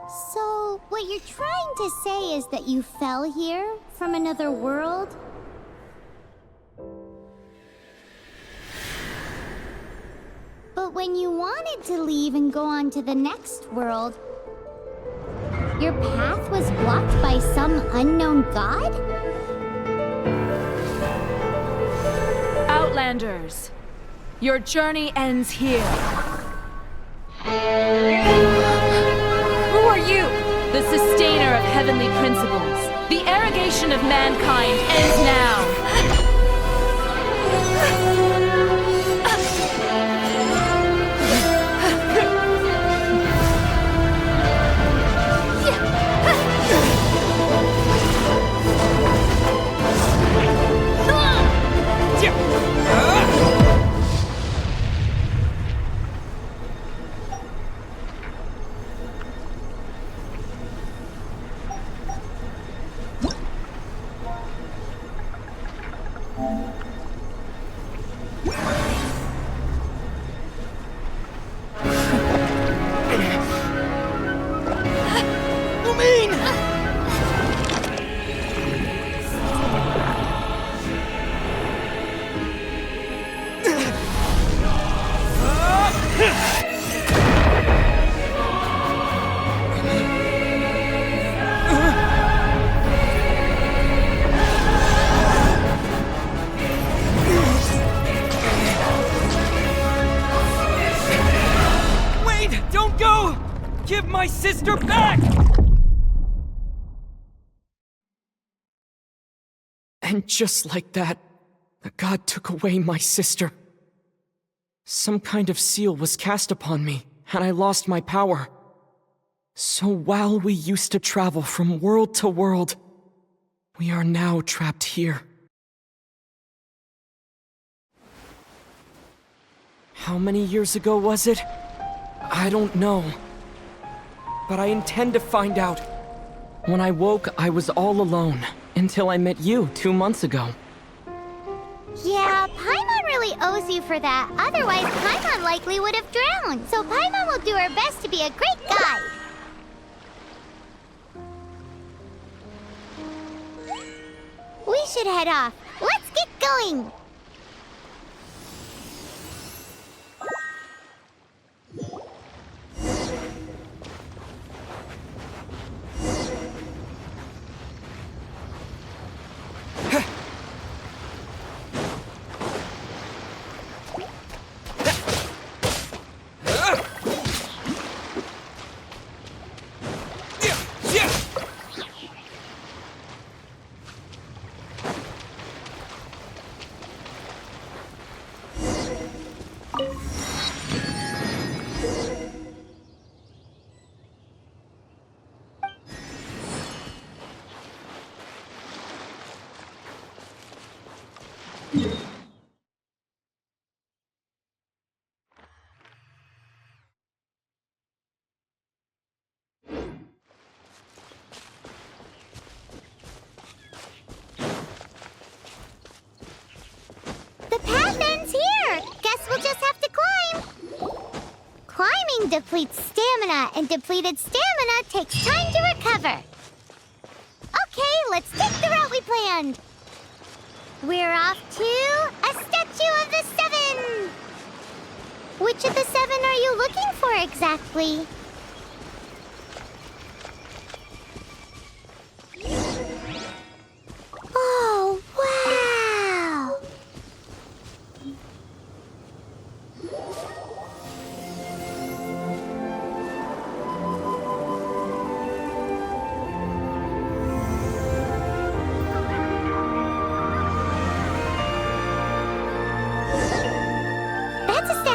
So, what you're trying to say is that you fell here from another world? But when you wanted to leave and go on to the next world, your path was blocked by some unknown god? Outlanders, your journey ends here. Who are you? The sustainer of heavenly principles. The arrogation of mankind ends now. Give my sister back! And just like that, the god took away my sister. Some kind of seal was cast upon me, and I lost my power. So while we used to travel from world to world, we are now trapped here. How many years ago was it? I don't know. But I intend to find out. When I woke, I was all alone, until I met you 2 months ago. Yeah, Paimon really owes you for that. Otherwise, Paimon likely would have drowned. So Paimon will do her best to be a great guide. We should head off. Let's get going! Depletes stamina, and depleted stamina takes time to recover. Okay, let's take the route we planned. We're off to a Statue of the Seven. Which of the seven are you looking for exactly? Oh, wow!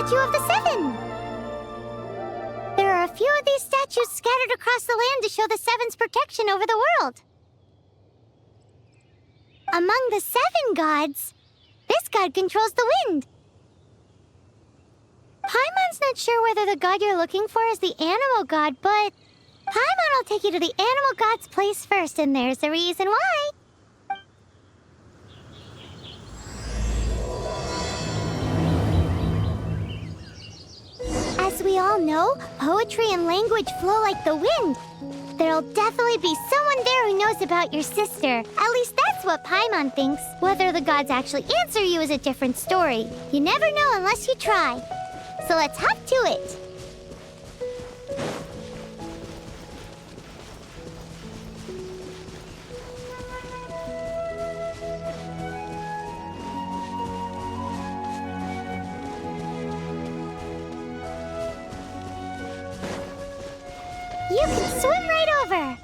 Of the Seven. There are a few of these statues scattered across the land to show the Seven's protection over the world. Among the seven gods, this god controls the wind. Paimon's not sure whether the god you're looking for is the animal god, but Paimon will take you to the animal god's place first, and there's a reason why. As As we all know, poetry and language flow like the wind. There'll definitely be someone there who knows about your sister. At least that's what Paimon thinks. Whether the gods actually answer you is a different story. You never know unless you try. So let's hop to it. You can swim right over.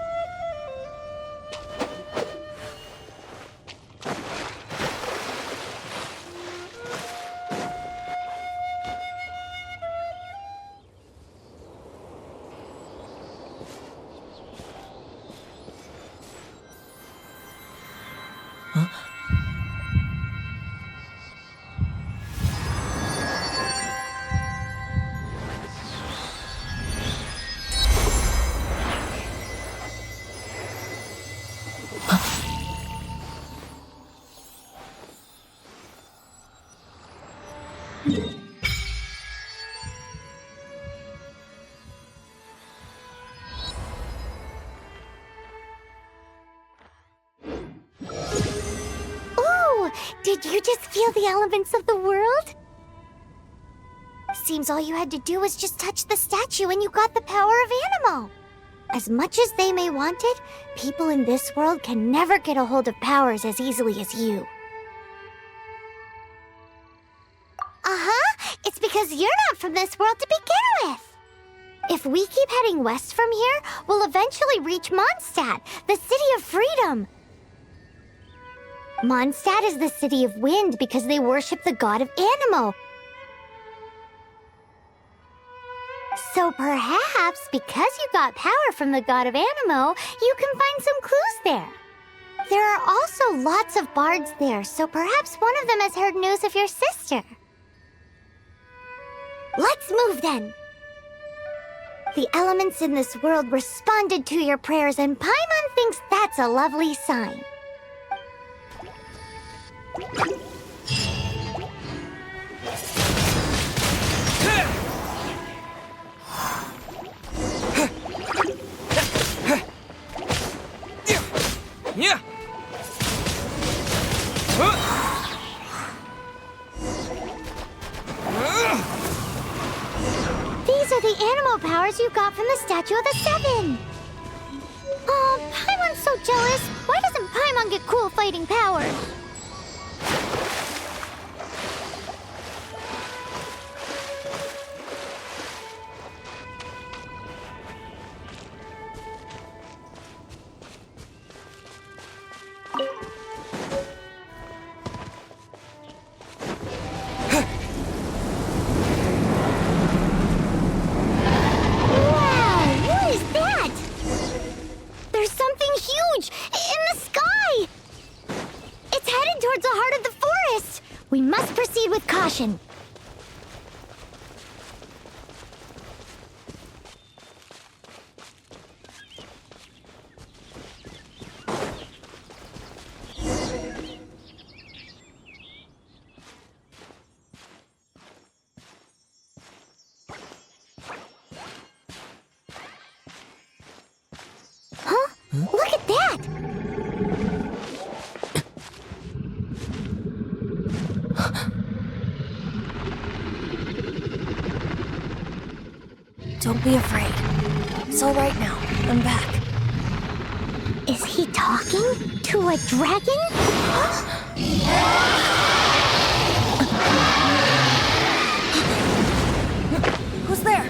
Did you just feel the elements of the world? Seems all you had to do was just touch the statue and you got the power of Animo. As much as they may want it, people in this world can never get a hold of powers as easily as you. Uh-huh, it's because you're not from this world to begin with. If we keep heading west from here, we'll eventually reach Mondstadt, the city of freedom. Mondstadt is the city of wind because they worship the god of Animo. So perhaps, because you got power from the god of Animo, you can find some clues there. There are also lots of bards there, so perhaps one of them has heard news of your sister. Let's move then. The elements in this world responded to your prayers, and Paimon thinks that's a lovely sign. Yeah. These are the Animo powers you got from the Statue of the Seven. Oh, Paimon's so jealous. Why doesn't Paimon get cool fighting powers? We must proceed with caution. Huh? Look at that! Don't be afraid. It's all right now. I'm back. Is he talking to a dragon? Who's there?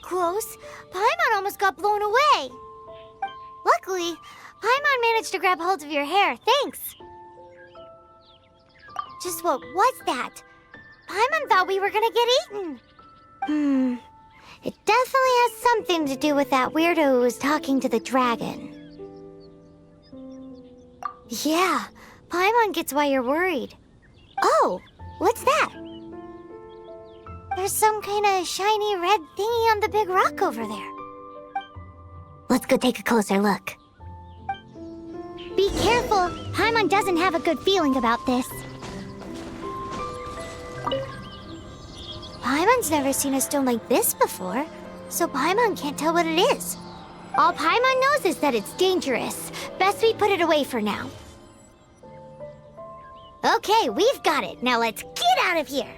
Close. Paimon almost got blown away. Luckily, Paimon managed to grab hold of your hair. Thanks. Just what was that? Paimon thought we were gonna get eaten. It definitely has something to do with that weirdo who was talking to the dragon. Yeah, Paimon gets why you're worried. Oh, what's that? There's some kind of shiny red thingy on the big rock over there. Let's go take a closer look. Be careful! Paimon doesn't have a good feeling about this. Paimon's never seen a stone like this before, so Paimon can't tell what it is. All Paimon knows is that it's dangerous. Best we put it away for now. Okay, we've got it. Now let's get out of here.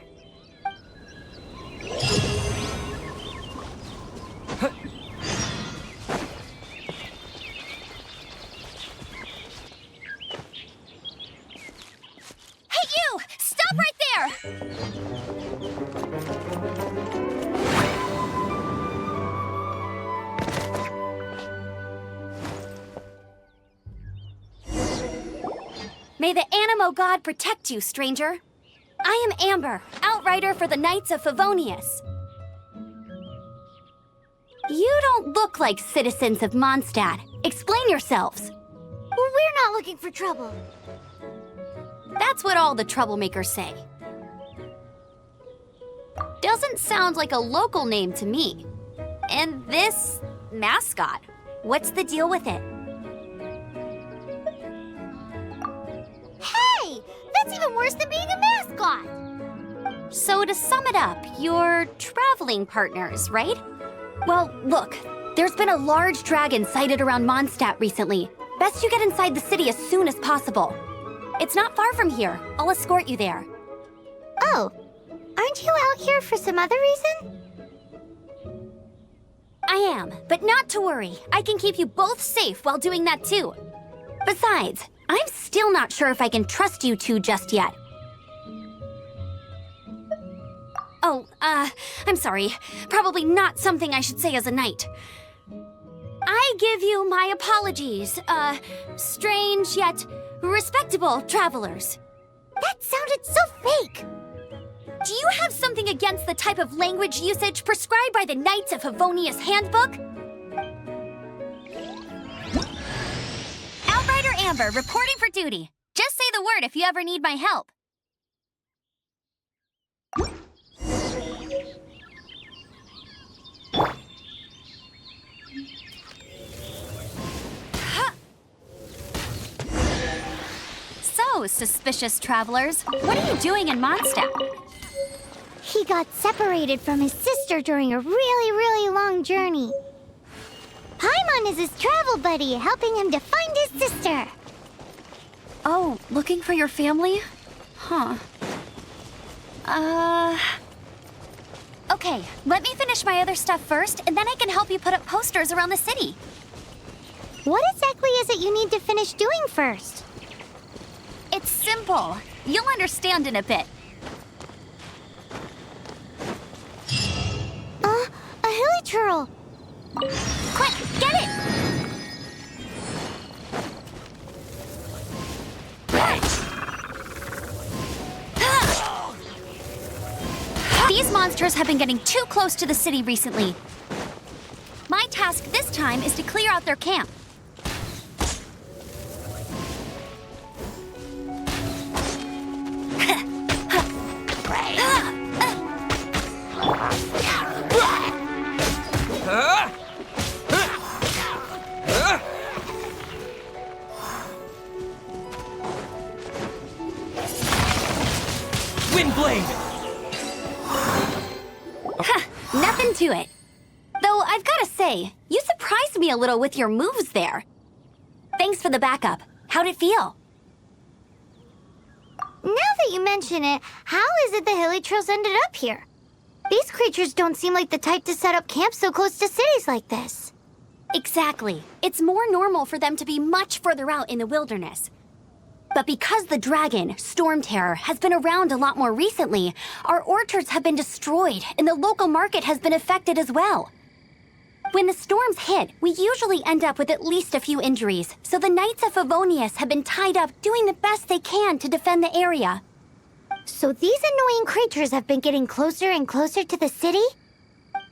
Hey, you! Stop right there! May the Animo God protect you, stranger. I am Amber, outrider for the Knights of Favonius. You don't look like citizens of Mondstadt. Explain yourselves. We're not looking for trouble. That's what all the troublemakers say. Doesn't sound like a local name to me. And this mascot, what's the deal with it? Hey! That's even worse than being a mascot! So to sum it up, you're traveling partners, right? Well, look, there's been a large dragon sighted around Mondstadt recently. Best you get inside the city as soon as possible. It's not far from here. I'll escort you there. Oh, aren't you out here for some other reason? I am, but not to worry. I can keep you both safe while doing that too. Besides, I'm still not sure if I can trust you two just yet. Oh, I'm sorry. Probably not something I should say as a knight. I give you my apologies, strange yet respectable travelers. That sounded so fake! Do you have something against the type of language usage prescribed by the Knights of Favonius Handbook? Outrider Amber, reporting for duty. Just say the word if you ever need my help. So, suspicious travelers, what are you doing in Mondstadt? He got separated from his sister during a really long journey. Paimon is his travel buddy, helping him to find his sister. Oh, looking for your family? Huh. Okay, let me finish my other stuff first, and then I can help you put up posters around the city. What exactly is it you need to finish doing first? It's simple. You'll understand in a bit. A hilichurl. Quick, get it! These monsters have been getting too close to the city recently. My task this time is to clear out their camp. Windblade! Nothing to it. Though I've gotta say, you surprised me a little with your moves there. Thanks for the backup. How'd it feel? Now that you mention it, how is it the hilichurls ended up here? These creatures don't seem like the type to set up camp so close to cities like this. Exactly. It's more normal for them to be much further out in the wilderness. But because the dragon, Storm Terror, has been around a lot more recently, our orchards have been destroyed and the local market has been affected as well. When the storms hit, we usually end up with at least a few injuries, so the Knights of Favonius have been tied up doing the best they can to defend the area. So these annoying creatures have been getting closer and closer to the city?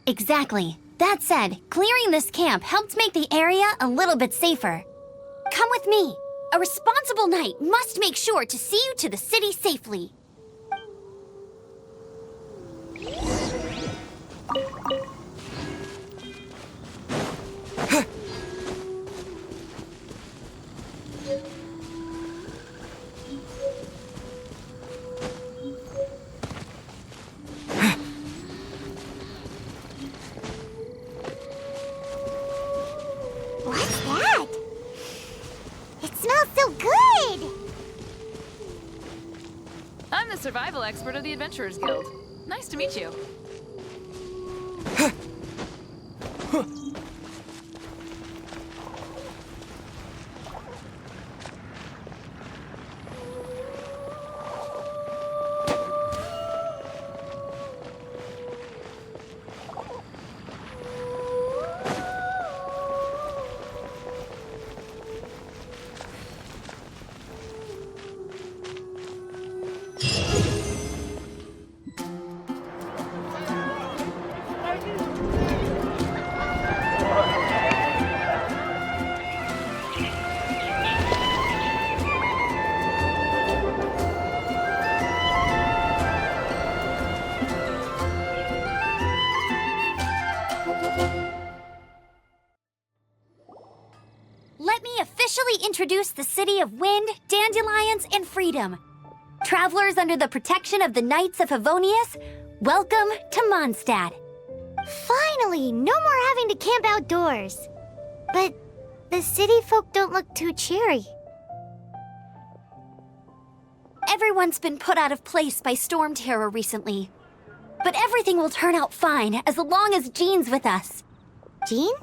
Exactly. That said, clearing this camp helped make the area a little bit safer. Come with me. A responsible knight must make sure to see you to the city safely. What's that? It smells so good! I'm the survival expert of the Adventurers Guild. Nice to meet you. Let me officially introduce the city of wind, dandelions, and freedom. Travelers under the protection of the Knights of Favonius, welcome to Mondstadt. Finally, no more having to camp outdoors. But the city folk don't look too cheery. Everyone's been put out of place by storm terror recently. But everything will turn out fine as long as Jean's with us. Jean?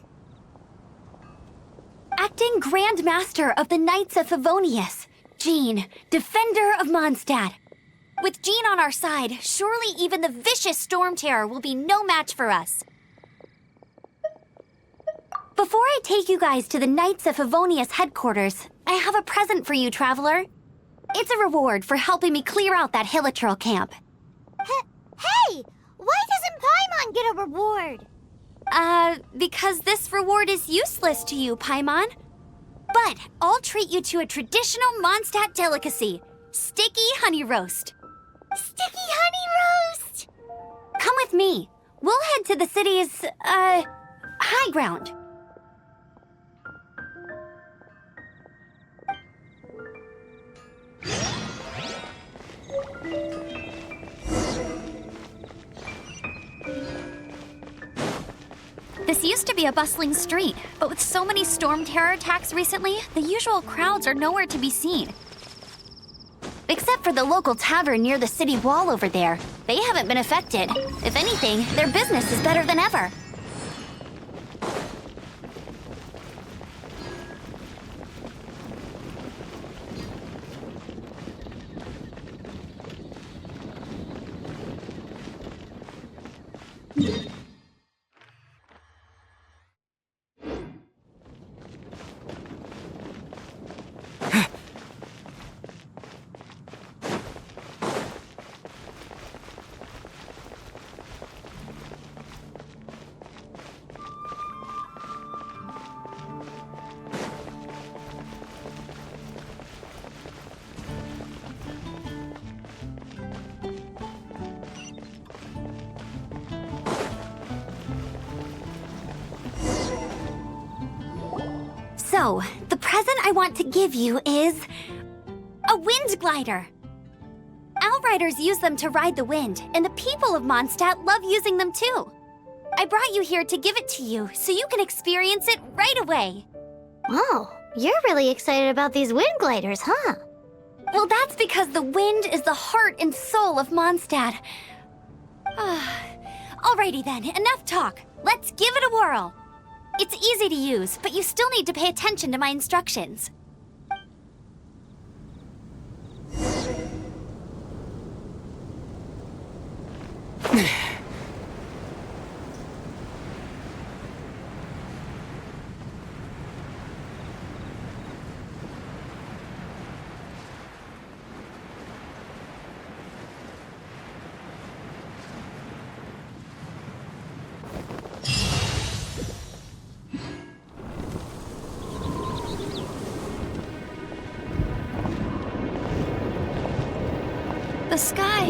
Acting Grand Master of the Knights of Favonius, Jean, Defender of Mondstadt. With Jean on our side, surely even the vicious storm terror will be no match for us. Before I take you guys to the Knights of Favonius headquarters, I have a present for you, Traveler. It's a reward for helping me clear out that Hilitril camp. Hey! Why doesn't Paimon get a reward? Because this reward is useless to you, Paimon. But I'll treat you to a traditional Mondstadt delicacy, sticky honey roast. Sticky honey roast! Come with me. We'll head to the city's, high ground. This used to be a bustling street, but with so many storm terror attacks recently, the usual crowds are nowhere to be seen. Except for the local tavern near the city wall over there. They haven't been affected. If anything, their business is better than ever. So, the present I want to give you is a wind glider. Outriders use them to ride the wind, and the people of Mondstadt love using them too. I brought you here to give it to you, so you can experience it right away. Oh, you're really excited about these wind gliders, huh? Well, that's because the wind is the heart and soul of Mondstadt. Alrighty then, enough talk. Let's give it a whirl. It's easy to use, but you still need to pay attention to my instructions. the sky.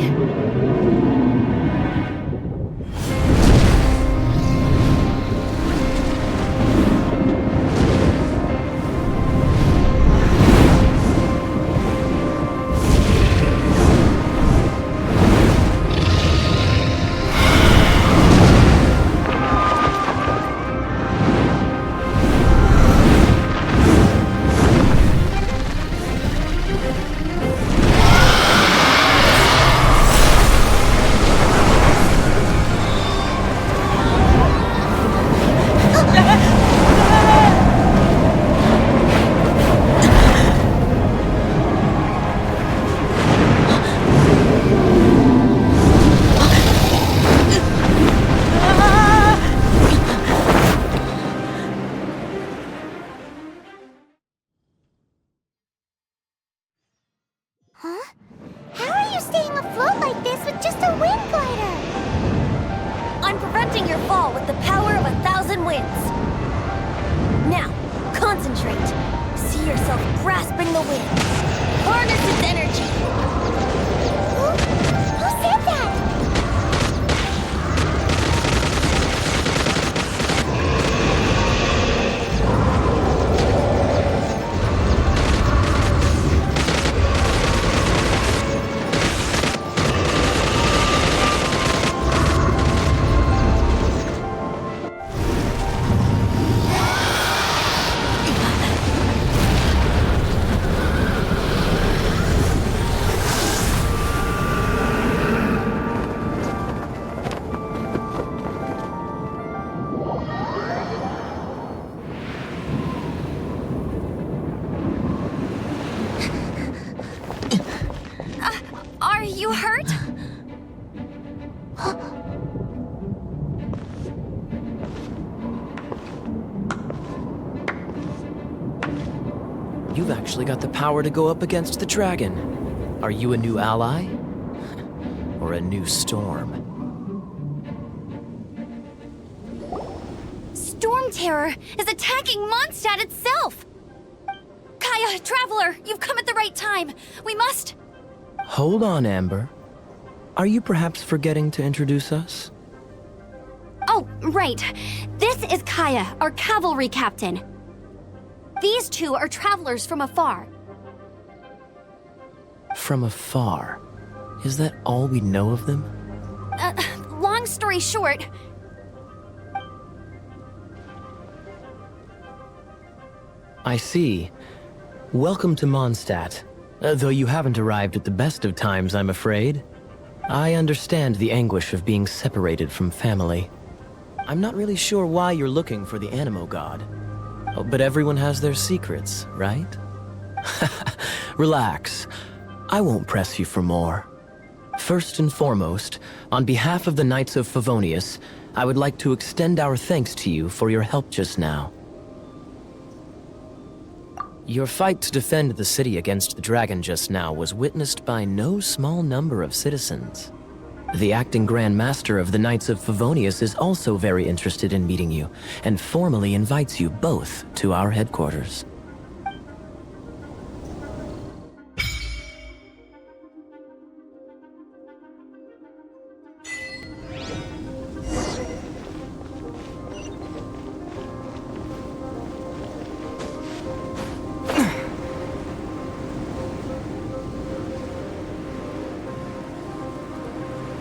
Huh? How are you staying afloat like this with just a wind glider? I'm preventing your fall with the power of 1,000 winds. Now, concentrate. See yourself grasping the wind. Harness its energy. Who said that? Are you hurt? You've actually got the power to go up against the dragon. Are you a new ally? Or a new storm? Storm Terror is attacking Mondstadt itself! Kaya, Traveler, you've come at the right time. We must... Hold on, Amber. Are you perhaps forgetting to introduce us? Oh, right. This is Kaya, our cavalry captain. These two are travelers from afar. From afar? Is that all we know of them? Long story short... I see. Welcome to Mondstadt. Though you haven't arrived at the best of times, I'm afraid. I understand the anguish of being separated from family. I'm not really sure why you're looking for the Animo God. Oh, but everyone has their secrets, right? Relax. I won't press you for more. First and foremost, on behalf of the Knights of Favonius, I would like to extend our thanks to you for your help just now. Your fight to defend the city against the dragon just now was witnessed by no small number of citizens. The acting Grand Master of the Knights of Favonius is also very interested in meeting you, and formally invites you both to our headquarters.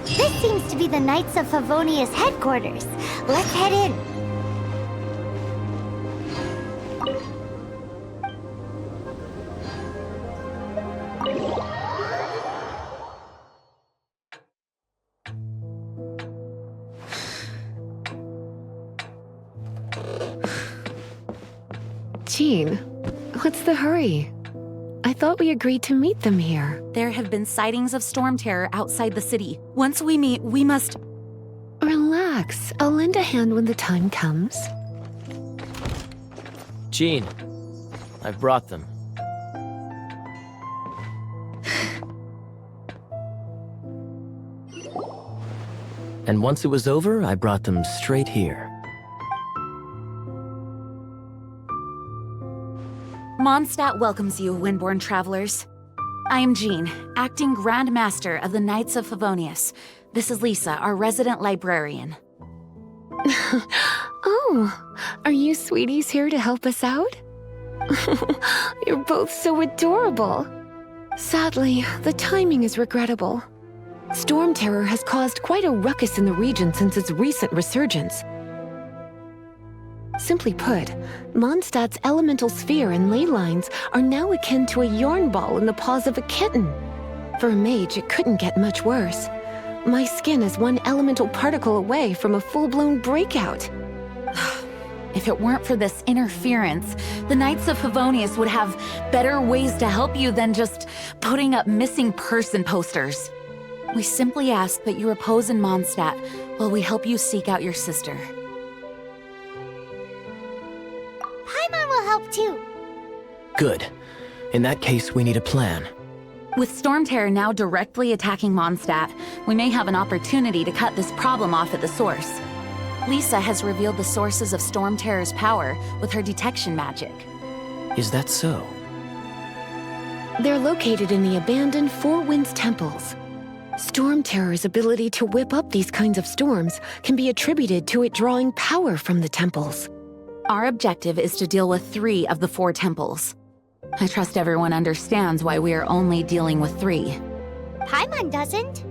This seems to be the Knights of Favonius headquarters. Let's head in. Jean, what's the hurry? I thought we agreed to meet them here. There have been sightings of storm terror outside the city. Once we meet, we must... Relax. I'll lend a hand when the time comes. Jean, I've brought them. And once it was over, I brought them straight here. Mondstadt welcomes you, Windborn travelers. I am Jean, acting Grand Master of the Knights of Favonius. This is Lisa, our resident librarian. Oh, are you sweeties here to help us out? You're both so adorable. Sadly, the timing is regrettable. Storm Terror has caused quite a ruckus in the region since its recent resurgence. Simply put, Mondstadt's elemental sphere and ley lines are now akin to a yarn ball in the paws of a kitten. For a mage, it couldn't get much worse. My skin is one elemental particle away from a full-blown breakout. If it weren't for this interference, the Knights of Favonius would have better ways to help you than just putting up missing person posters. We simply ask that you repose in Mondstadt while we help you seek out your sister. Paimon will help too. Good. In that case, we need a plan. With Storm Terror now directly attacking Mondstadt, we may have an opportunity to cut this problem off at the source. Lisa has revealed the sources of Storm Terror's power with her detection magic. Is that so? They're located in the abandoned Four Winds temples. Storm Terror's ability to whip up these kinds of storms can be attributed to it drawing power from the temples. Our objective is to deal with 3 of the 4 temples. I trust everyone understands why we are only dealing with 3. Paimon doesn't.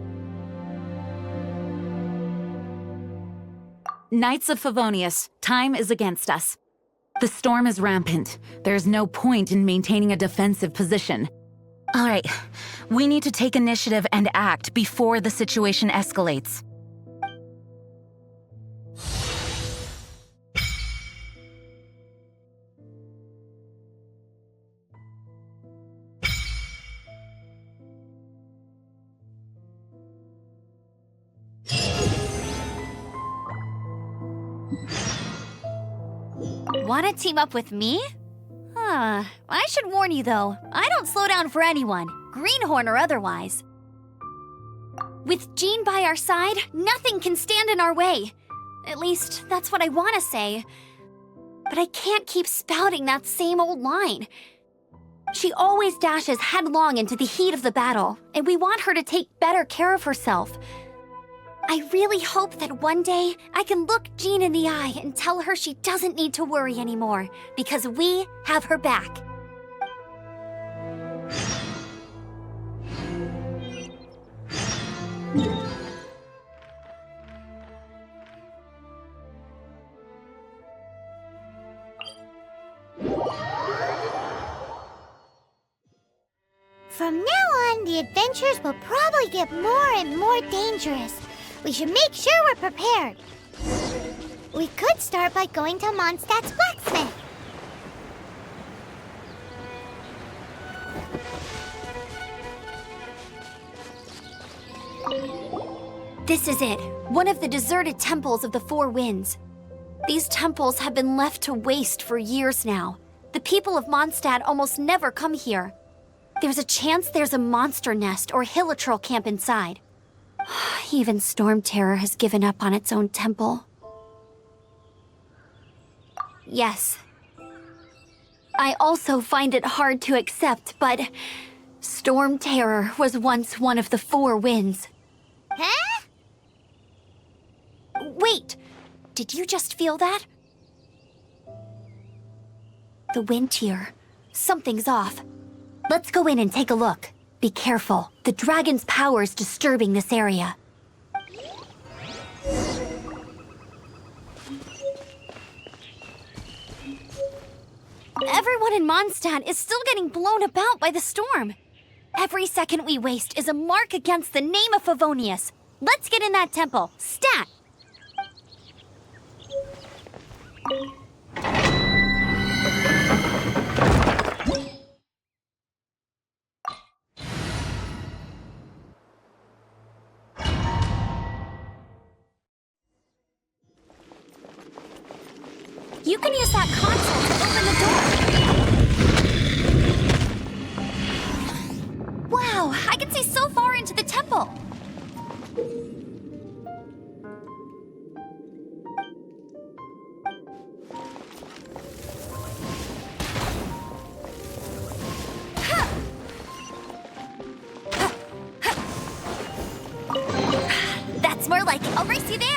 Knights of Favonius, time is against us. The storm is rampant. There's no point in maintaining a defensive position. All right, we need to take initiative and act before the situation escalates. Want to team up with me? I should warn you though, I don't slow down for anyone, greenhorn or otherwise. With Jean by our side, nothing can stand in our way. At least, that's what I want to say. But I can't keep spouting that same old line. She always dashes headlong into the heat of the battle, and we want her to take better care of herself. I really hope that one day I can look Jean in the eye and tell her she doesn't need to worry anymore, because we have her back. From now on, the adventures will probably get more and more dangerous. We should make sure we're prepared. We could start by going to Mondstadt's blacksmith. This is it, one of the deserted temples of the Four Winds. These temples have been left to waste for years now. The people of Mondstadt almost never come here. There's a chance there's a monster nest or hilichurl camp inside. Even Storm Terror has given up on its own temple. Yes. I also find it hard to accept, but Storm Terror was once one of the Four Winds. Huh? Wait! Did you just feel that? The wind here. Something's off. Let's go in and take a look. Be careful. The dragon's power is disturbing this area. Everyone in Mondstadt is still getting blown about by the storm. Every second we waste is a mark against the name of Favonius. Let's get in that temple. Stat! You can use that console to open the door. Wow, I can see so far into the temple. More like I'll race you there.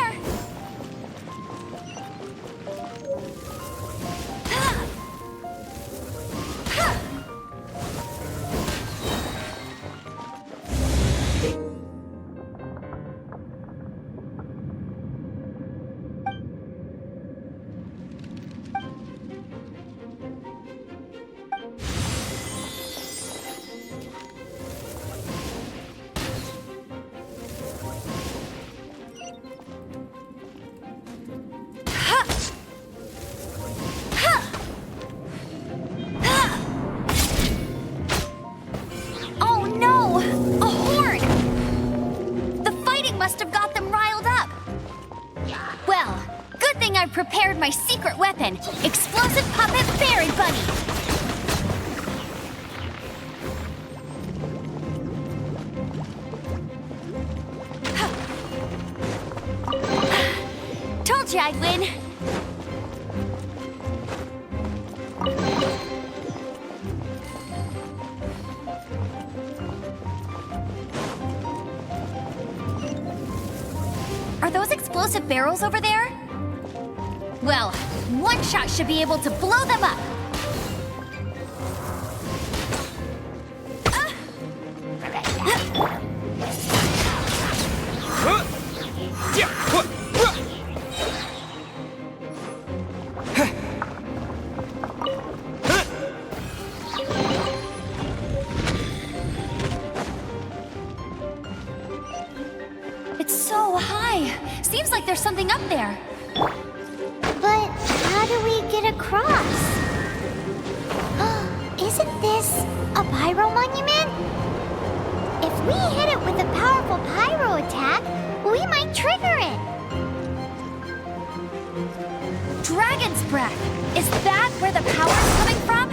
Prepared my secret weapon, explosive puppet fairy bunny. Told you I'd win. Are those explosive barrels over there? Well, one shot should be able to blow them up. It's so high. Seems like there's something up there. But how do we get across? Isn't this a pyro monument? If we hit it with a powerful pyro attack, we might trigger it. Dragon's breath! Is that where the power's coming from?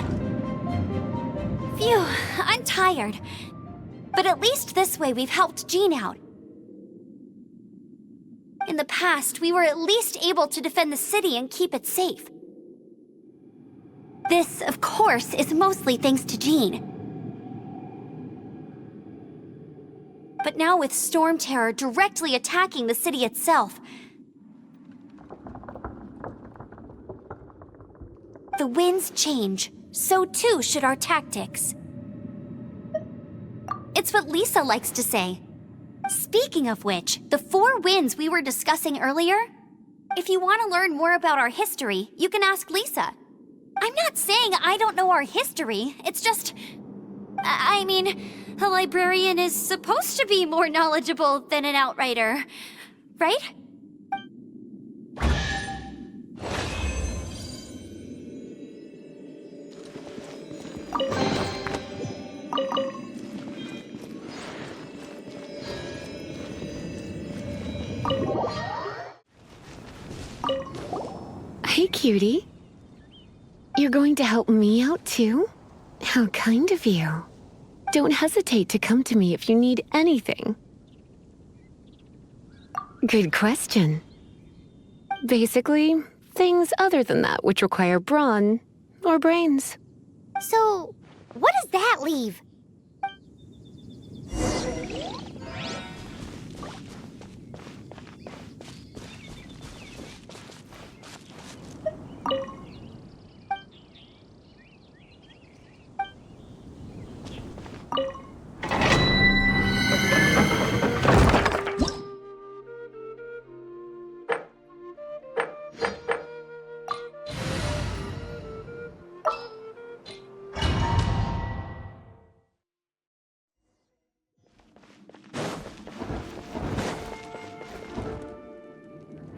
Phew, I'm tired. But at least this way we've helped Jean out. In the past, we were at least able to defend the city and keep it safe. This, of course, is mostly thanks to Jean. But now with Storm Terror directly attacking the city itself, the winds change, so too should our tactics. It's what Lisa likes to say. Speaking of which, the 4 winds we were discussing earlier, if you want to learn more about our history, you can ask Lisa. I'm not saying I don't know our history, it's just... I mean, a librarian is supposed to be more knowledgeable than an outrider, right? Hey, cutie. You're going to help me out, too? How kind of you. Don't hesitate to come to me if you need anything. Good question. Basically, things other than that which require brawn or brains. So, what does that leave?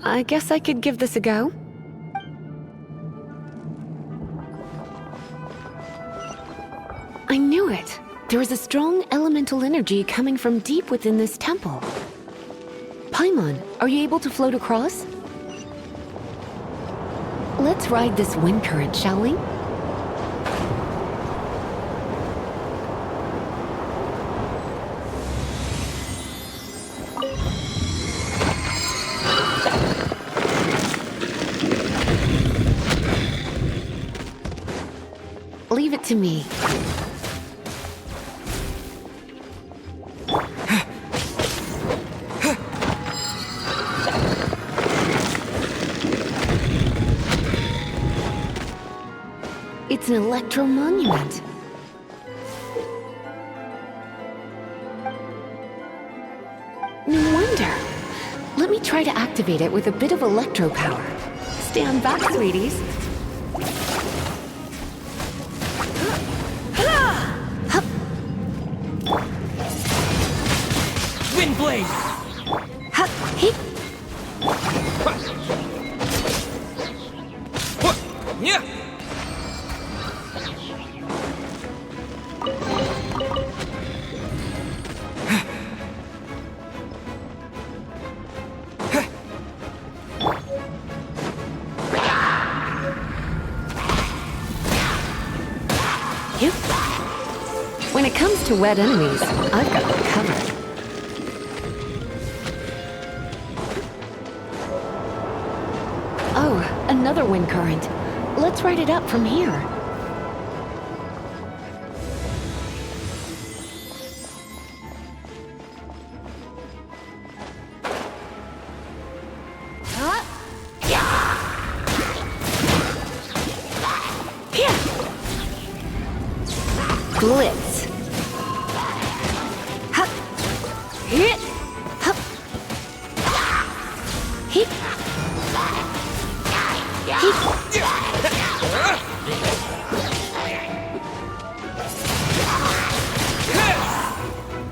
I guess I could give this a go. I knew it. There is a strong elemental energy coming from deep within this temple. Paimon, are you able to float across? Let's ride this wind current, shall we? Leave it to me. It's an electro monument. No wonder. Let me try to activate it with a bit of electro power. Stand back, sweeties. Windblade! Yeah! When it comes to wet enemies, I've got them covered. Oh, another wind current. Let's ride it up from here. Blitz. Hup. Hit. Hup. Hit.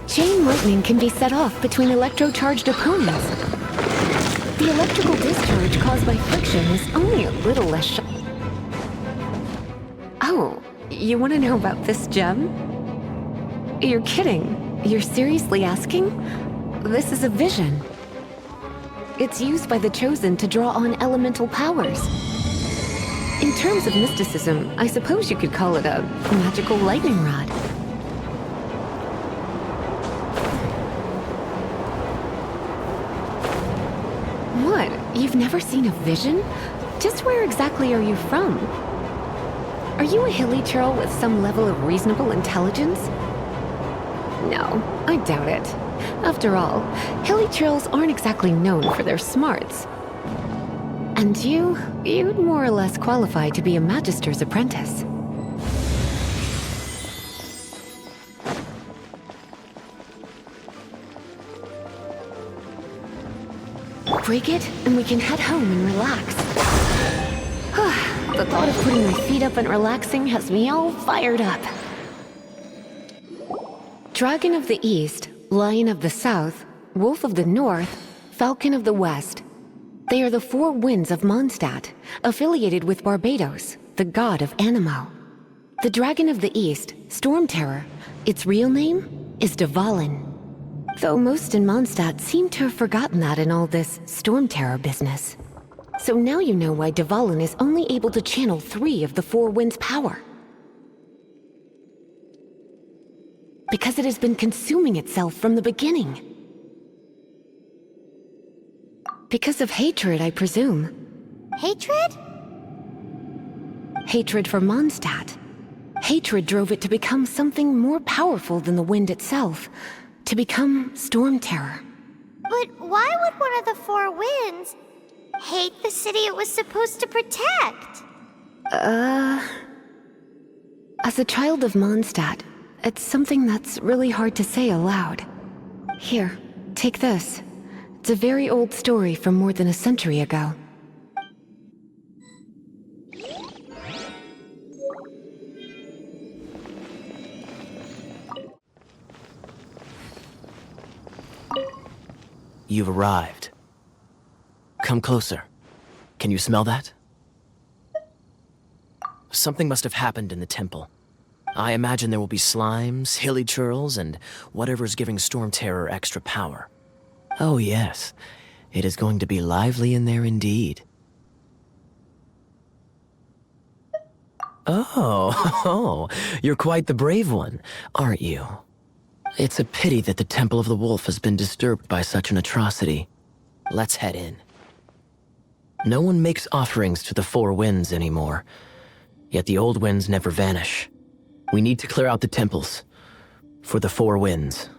Chain lightning can be set off between electro-charged opponents. The electrical discharge caused by friction is only a little less sharp. Oh, you want to know about this gem? You're kidding. You're seriously asking? This is a vision. It's used by the Chosen to draw on elemental powers. In terms of mysticism, I suppose you could call it a magical lightning rod. What? You've never seen a vision? Just where exactly are you from? Are you a hilly churl with some level of reasonable intelligence? No, I doubt it. After all, hilly churls aren't exactly known for their smarts. And you'd more or less qualify to be a magister's apprentice. Break it, and we can head home and relax. The thought of putting my feet up and relaxing has me all fired up. Dragon of the East, Lion of the South, Wolf of the North, Falcon of the West. They are the four winds of Mondstadt, affiliated with Barbados, the god of Anemo. The Dragon of the East, Storm Terror, its real name is Dvalin. Though most in Mondstadt seem to have forgotten that in all this Storm Terror business. So now you know why Dvalin is only able to channel 3 of the four winds' power. Because it has been consuming itself from the beginning. Because of hatred, I presume. Hatred? Hatred for Mondstadt. Hatred drove it to become something more powerful than the wind itself. To become Storm Terror. But why would one of the four winds hate the city it was supposed to protect? As a child of Mondstadt, it's something that's really hard to say aloud. Here, take this. It's a very old story from more than a century ago. You've arrived. Come closer. Can you smell that? Something must have happened in the temple. I imagine there will be slimes, hilly churls, and whatever's giving Storm Terror extra power. Oh yes, it is going to be lively in there indeed. Oh, you're quite the brave one, aren't you? It's a pity that the Temple of the Wolf has been disturbed by such an atrocity. Let's head in. No one makes offerings to the four winds anymore, yet the old winds never vanish. We need to clear out the temples for the four winds.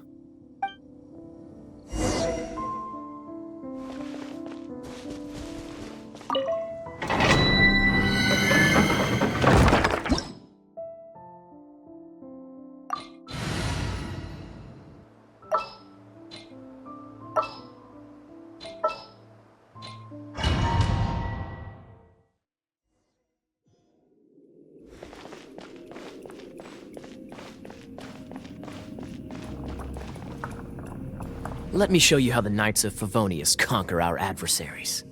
Let me show you how the Knights of Favonius conquer our adversaries.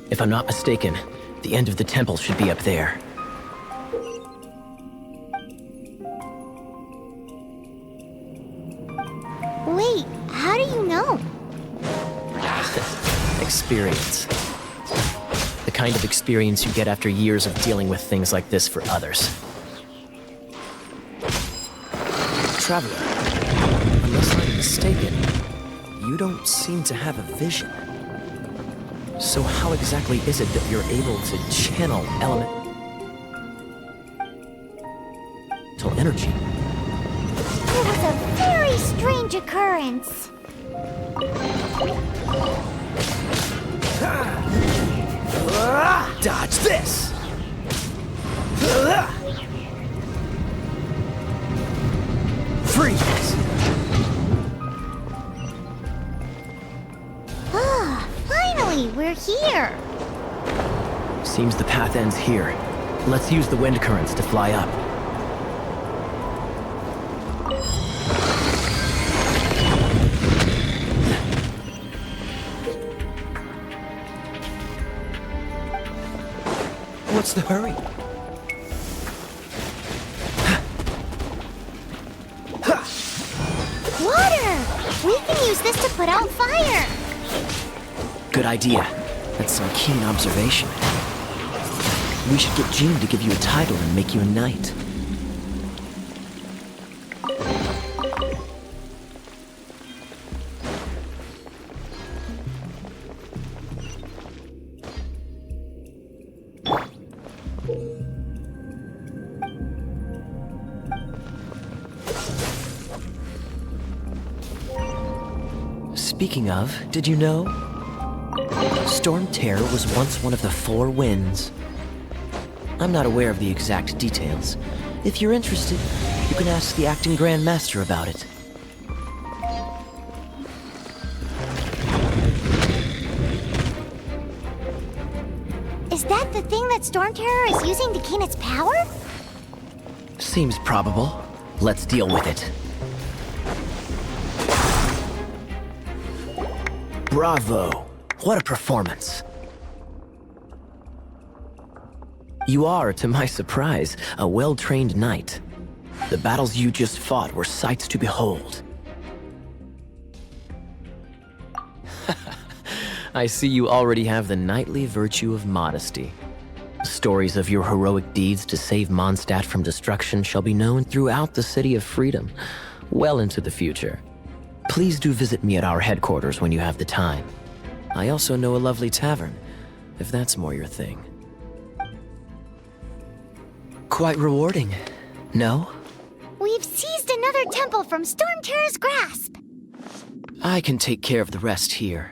If I'm not mistaken, the end of the temple should be up there. Wait, how do you know? Experience. The kind of experience you get after years of dealing with things like this for others. Traveler, unless I'm mistaken, you don't seem to have a vision. So how exactly is it that you're able to channel elemental energy? It was a very strange occurrence. Dodge this! Freeze! Finally, we're here. Seems the path ends here. Let's use the wind currents to fly up. What's the hurry? Water! We can use this to put out fire. Good idea. That's some keen observation. We should get Jean to give you a title and make you a knight. Speaking of, did you know? Storm Terror was once one of the Four Winds. I'm not aware of the exact details. If you're interested, you can ask the acting Grand Master about it. Is that the thing that Storm Terror is using to gain its power? Seems probable. Let's deal with it. Bravo! What a performance! You are, to my surprise, a well-trained knight. The battles you just fought were sights to behold. I see you already have the knightly virtue of modesty. Stories of your heroic deeds to save Mondstadt from destruction shall be known throughout the City of Freedom, well into the future. Please do visit me at our headquarters when you have the time. I also know a lovely tavern, if that's more your thing. Quite rewarding, no? We've seized another temple from Storm Terror's grasp. I can take care of the rest here.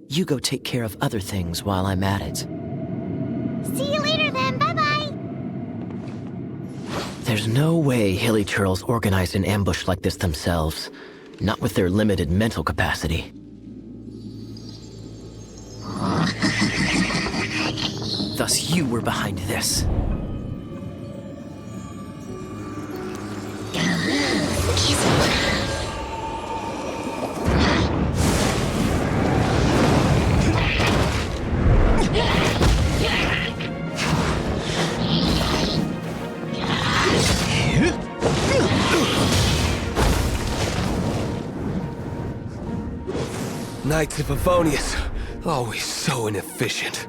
You go take care of other things while I'm at it. See you later then, bye-bye. There's no way Hilly Turtles organized an ambush like this themselves. Not with their limited mental capacity. Thus you were behind this. Knights of Favonius, always so inefficient.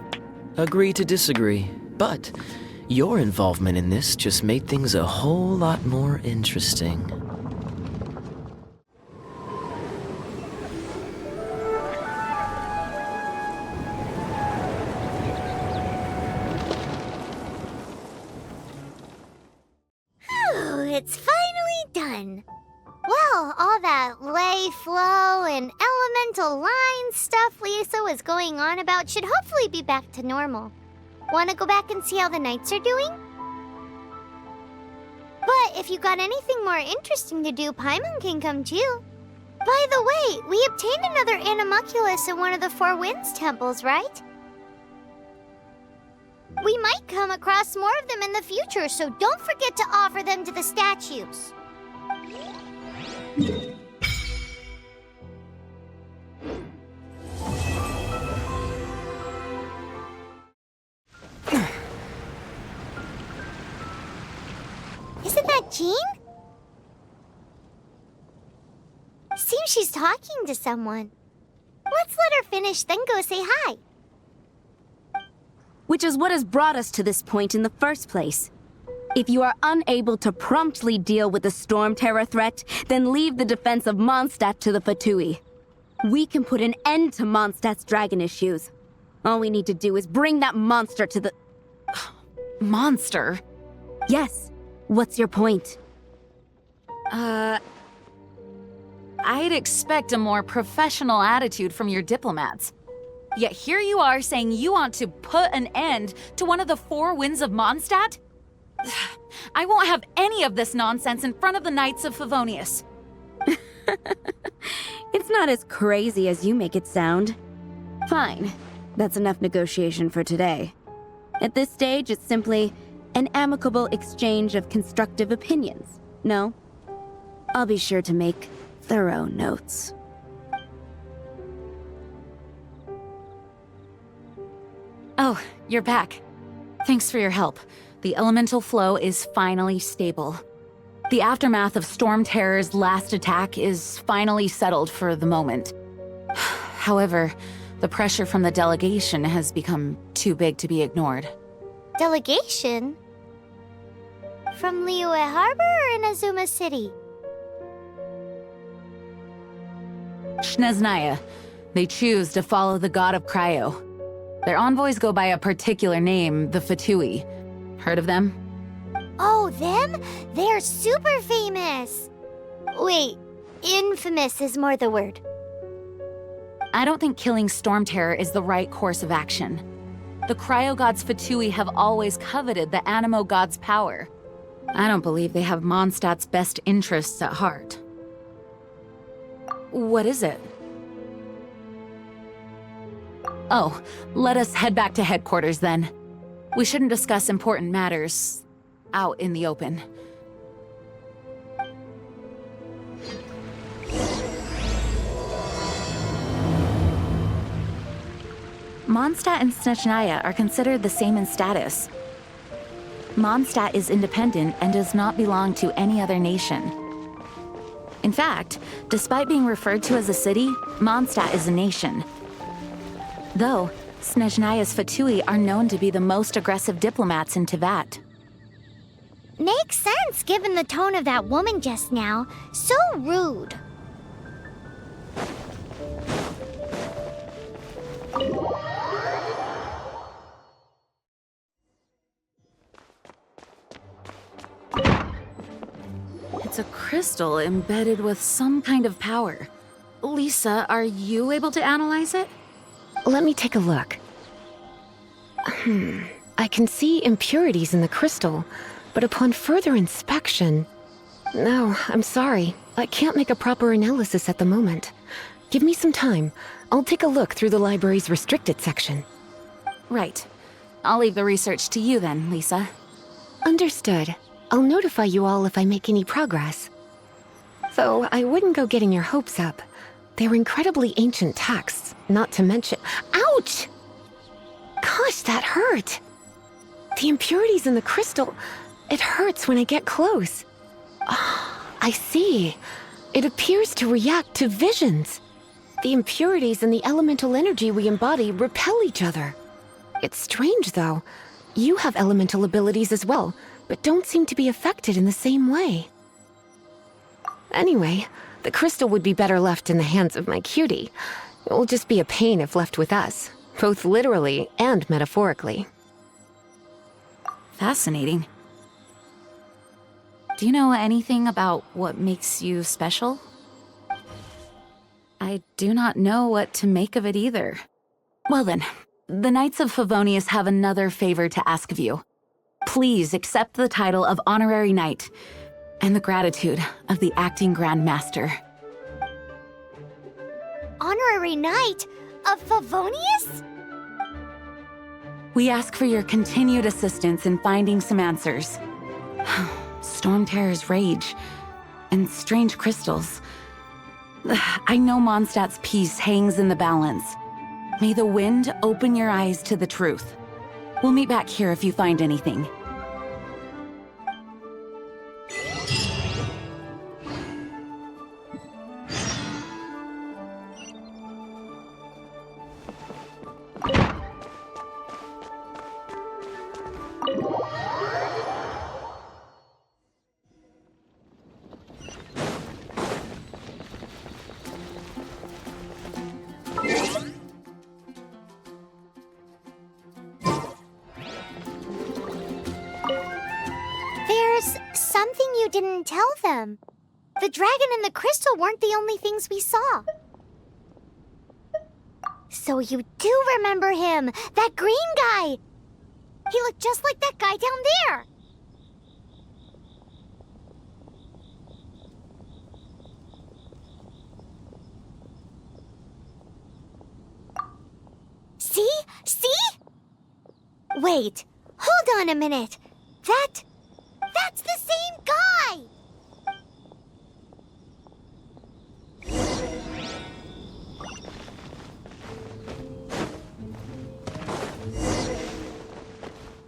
Agree to disagree, but your involvement in this just made things a whole lot more interesting. Phew, it's finally done. Well, all that lay, flow, and elemental line stuff Lisa was going on about should hopefully be back to normal. Want to go back and see how the knights are doing? But if you got anything more interesting to do, Paimon can come too. By the way, we obtained another Animalculus in one of the Four Winds temples, right? We might come across more of them in the future, so don't forget to offer them to the statues. Isn't that Jean? Seems she's talking to someone. Let's let her finish, then go say hi. Which is what has brought us to this point in the first place. If you are unable to promptly deal with the Storm Terror threat, then leave the defense of Mondstadt to the Fatui. We can put an end to Mondstadt's dragon issues. All we need to do is bring that monster to the... Monster? Yes. What's your point? I'd expect a more professional attitude from your diplomats. Yet here you are saying you want to put an end to one of the four winds of Mondstadt? I won't have any of this nonsense in front of the Knights of Favonius. It's not as crazy as you make it sound. Fine. That's enough negotiation for today. At this stage, it's simply an amicable exchange of constructive opinions. No? I'll be sure to make thorough notes. Oh, you're back. Thanks for your help. The elemental flow is finally stable. The aftermath of Storm Terror's last attack is finally settled for the moment. However, the pressure from the delegation has become too big to be ignored. Delegation? From Liyue Harbor or Inazuma City? Snezhnaya. They choose to follow the god of Cryo. Their envoys go by a particular name, the Fatui. Heard of them? Oh, them? They're super famous! Wait, infamous is more the word. I don't think killing Storm Terror is the right course of action. The Cryo gods Fatui have always coveted the Animo god's power. I don't believe they have Mondstadt's best interests at heart. What is it? Oh, let us head back to headquarters then. We shouldn't discuss important matters out in the open. Mondstadt and Snezhnaya are considered the same in status. Mondstadt is independent and does not belong to any other nation. In fact, despite being referred to as a city, Mondstadt is a nation. Though, Snezhnaya's Fatui are known to be the most aggressive diplomats in Teyvat. Makes sense given the tone of that woman just now. So rude. It's a crystal embedded with some kind of power. Lisa, are you able to analyze it? Let me take a look. I can see impurities in the crystal, but upon further inspection... No, I'm sorry. I can't make a proper analysis at the moment. Give me some time. I'll take a look through the library's restricted section. Right. I'll leave the research to you then, Lisa. Understood. I'll notify you all if I make any progress. Though I wouldn't go getting your hopes up. They're incredibly ancient texts, not to mention... Ouch! Gosh, that hurt! The impurities in the crystal... It hurts when I get close. Ah, I see. It appears to react to visions. The impurities and the elemental energy we embody repel each other. It's strange, though. You have elemental abilities as well, but don't seem to be affected in the same way. Anyway, the crystal would be better left in the hands of my cutie. It will just be a pain if left with us, both literally and metaphorically. Fascinating. Do you know anything about what makes you special? I do not know what to make of it either. Well then, the Knights of Favonius have another favor to ask of you. Please accept the title of Honorary Knight and the gratitude of the Acting Grand Master. Honorary Knight of Favonius? We ask for your continued assistance in finding some answers. Storm Terror's rage and strange crystals. I know Mondstadt's peace hangs in the balance. May the wind open your eyes to the truth. We'll meet back here if you find anything. There's something you didn't tell them. The dragon and the crystal weren't the only things we saw. So you do remember him, that green guy. He looked just like that guy down there. See? See? Wait, hold on a minute. That's the same guy!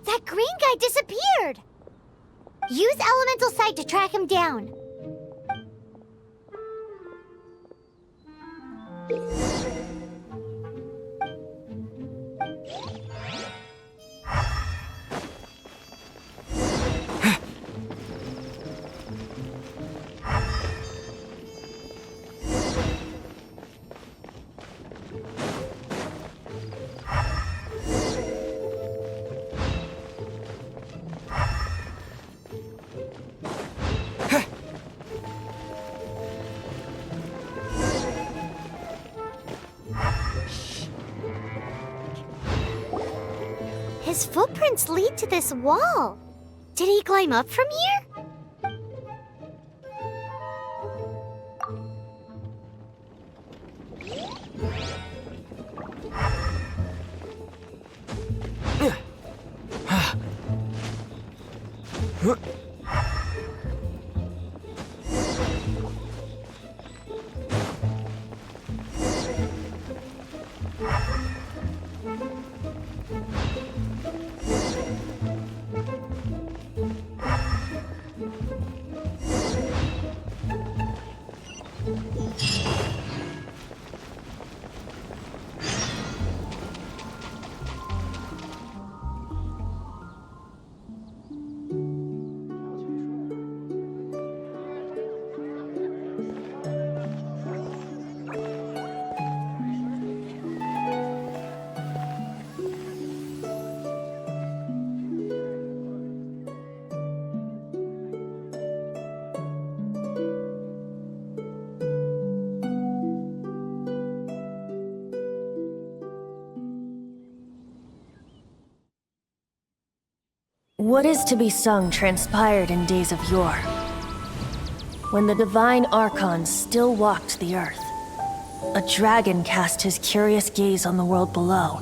That green guy disappeared! Use Elemental Sight to track him down. His footprints lead to this wall. Did he climb up from here? What is to be sung transpired in days of yore, when the divine Archon still walked the earth. A dragon cast his curious gaze on the world below,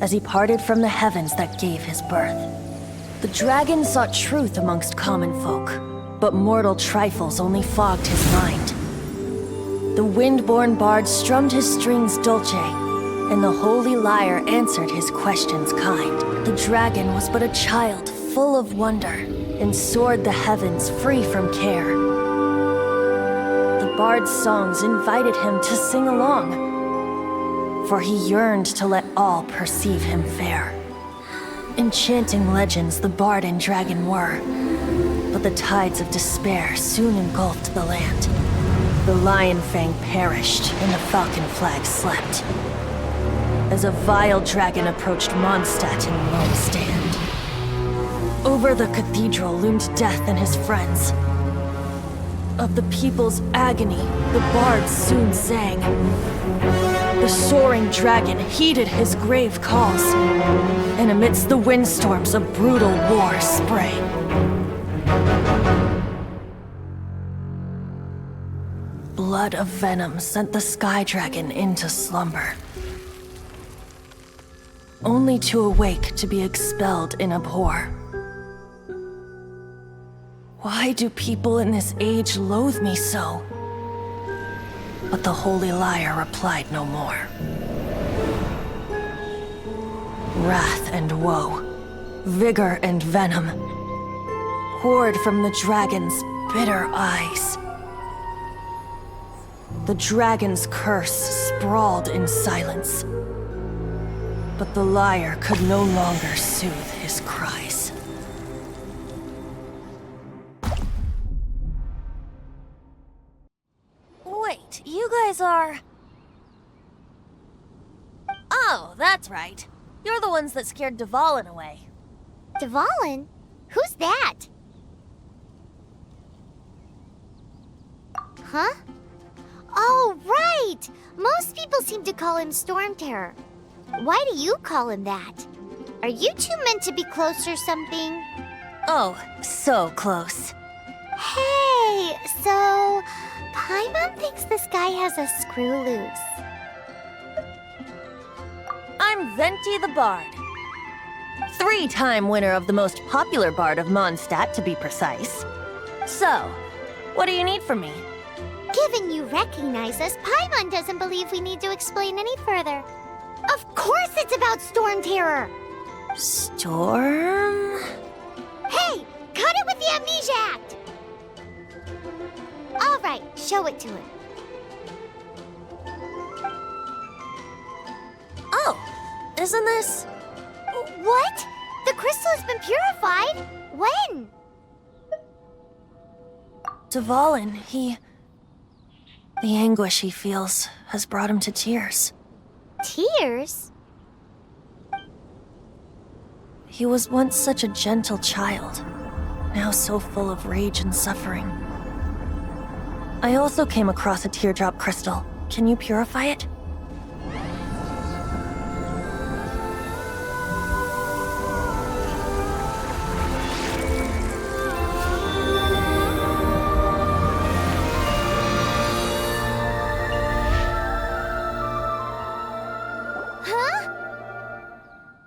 as he parted from the heavens that gave his birth. The dragon sought truth amongst common folk, but mortal trifles only fogged his mind. The wind-born bard strummed his strings dulce, and the holy lyre answered his questions kind. The dragon was but a child, full of wonder, and soared the heavens free from care. The bard's songs invited him to sing along, for he yearned to let all perceive him fair. Enchanting legends the bard and dragon were, but the tides of despair soon engulfed the land. The lion fang perished, and the falcon flag slept, as a vile dragon approached Mondstadt in lone stand. Over the cathedral loomed death and his friends. Of the people's agony, the bards soon sang. The soaring dragon heeded his grave calls, and amidst the windstorms a brutal war sprang. Blood of venom sent the sky dragon into slumber. only to awake to be expelled in abhor. Why do people in this age loathe me so? But the holy liar replied no more. Wrath and woe, vigor and venom, poured from the dragon's bitter eyes. The dragon's curse sprawled in silence, but the liar could no longer soothe his cries. Wait, you guys are... Oh, that's right. You're the ones that scared Dvalin away. Dvalin? Who's that? Huh? Oh, right! Most people seem to call him Storm Terror. Why do you call him that? Are you two meant to be close or something? Oh, so close. Hey, so... Paimon thinks this guy has a screw loose. I'm Venti the Bard. 3-time winner of the most popular bard of Mondstadt, to be precise. So, what do you need from me? Given you recognize us, Paimon doesn't believe we need to explain any further. Of course it's about Storm Terror! Storm? Hey! Cut it with the Amnesia Act! Alright, show it to him. Oh, isn't this... What? The crystal has been purified? When? Dvalin, the anguish he feels has brought him to tears. Tears? He was once such a gentle child, now so full of rage and suffering. I also came across a teardrop crystal. Can you purify it?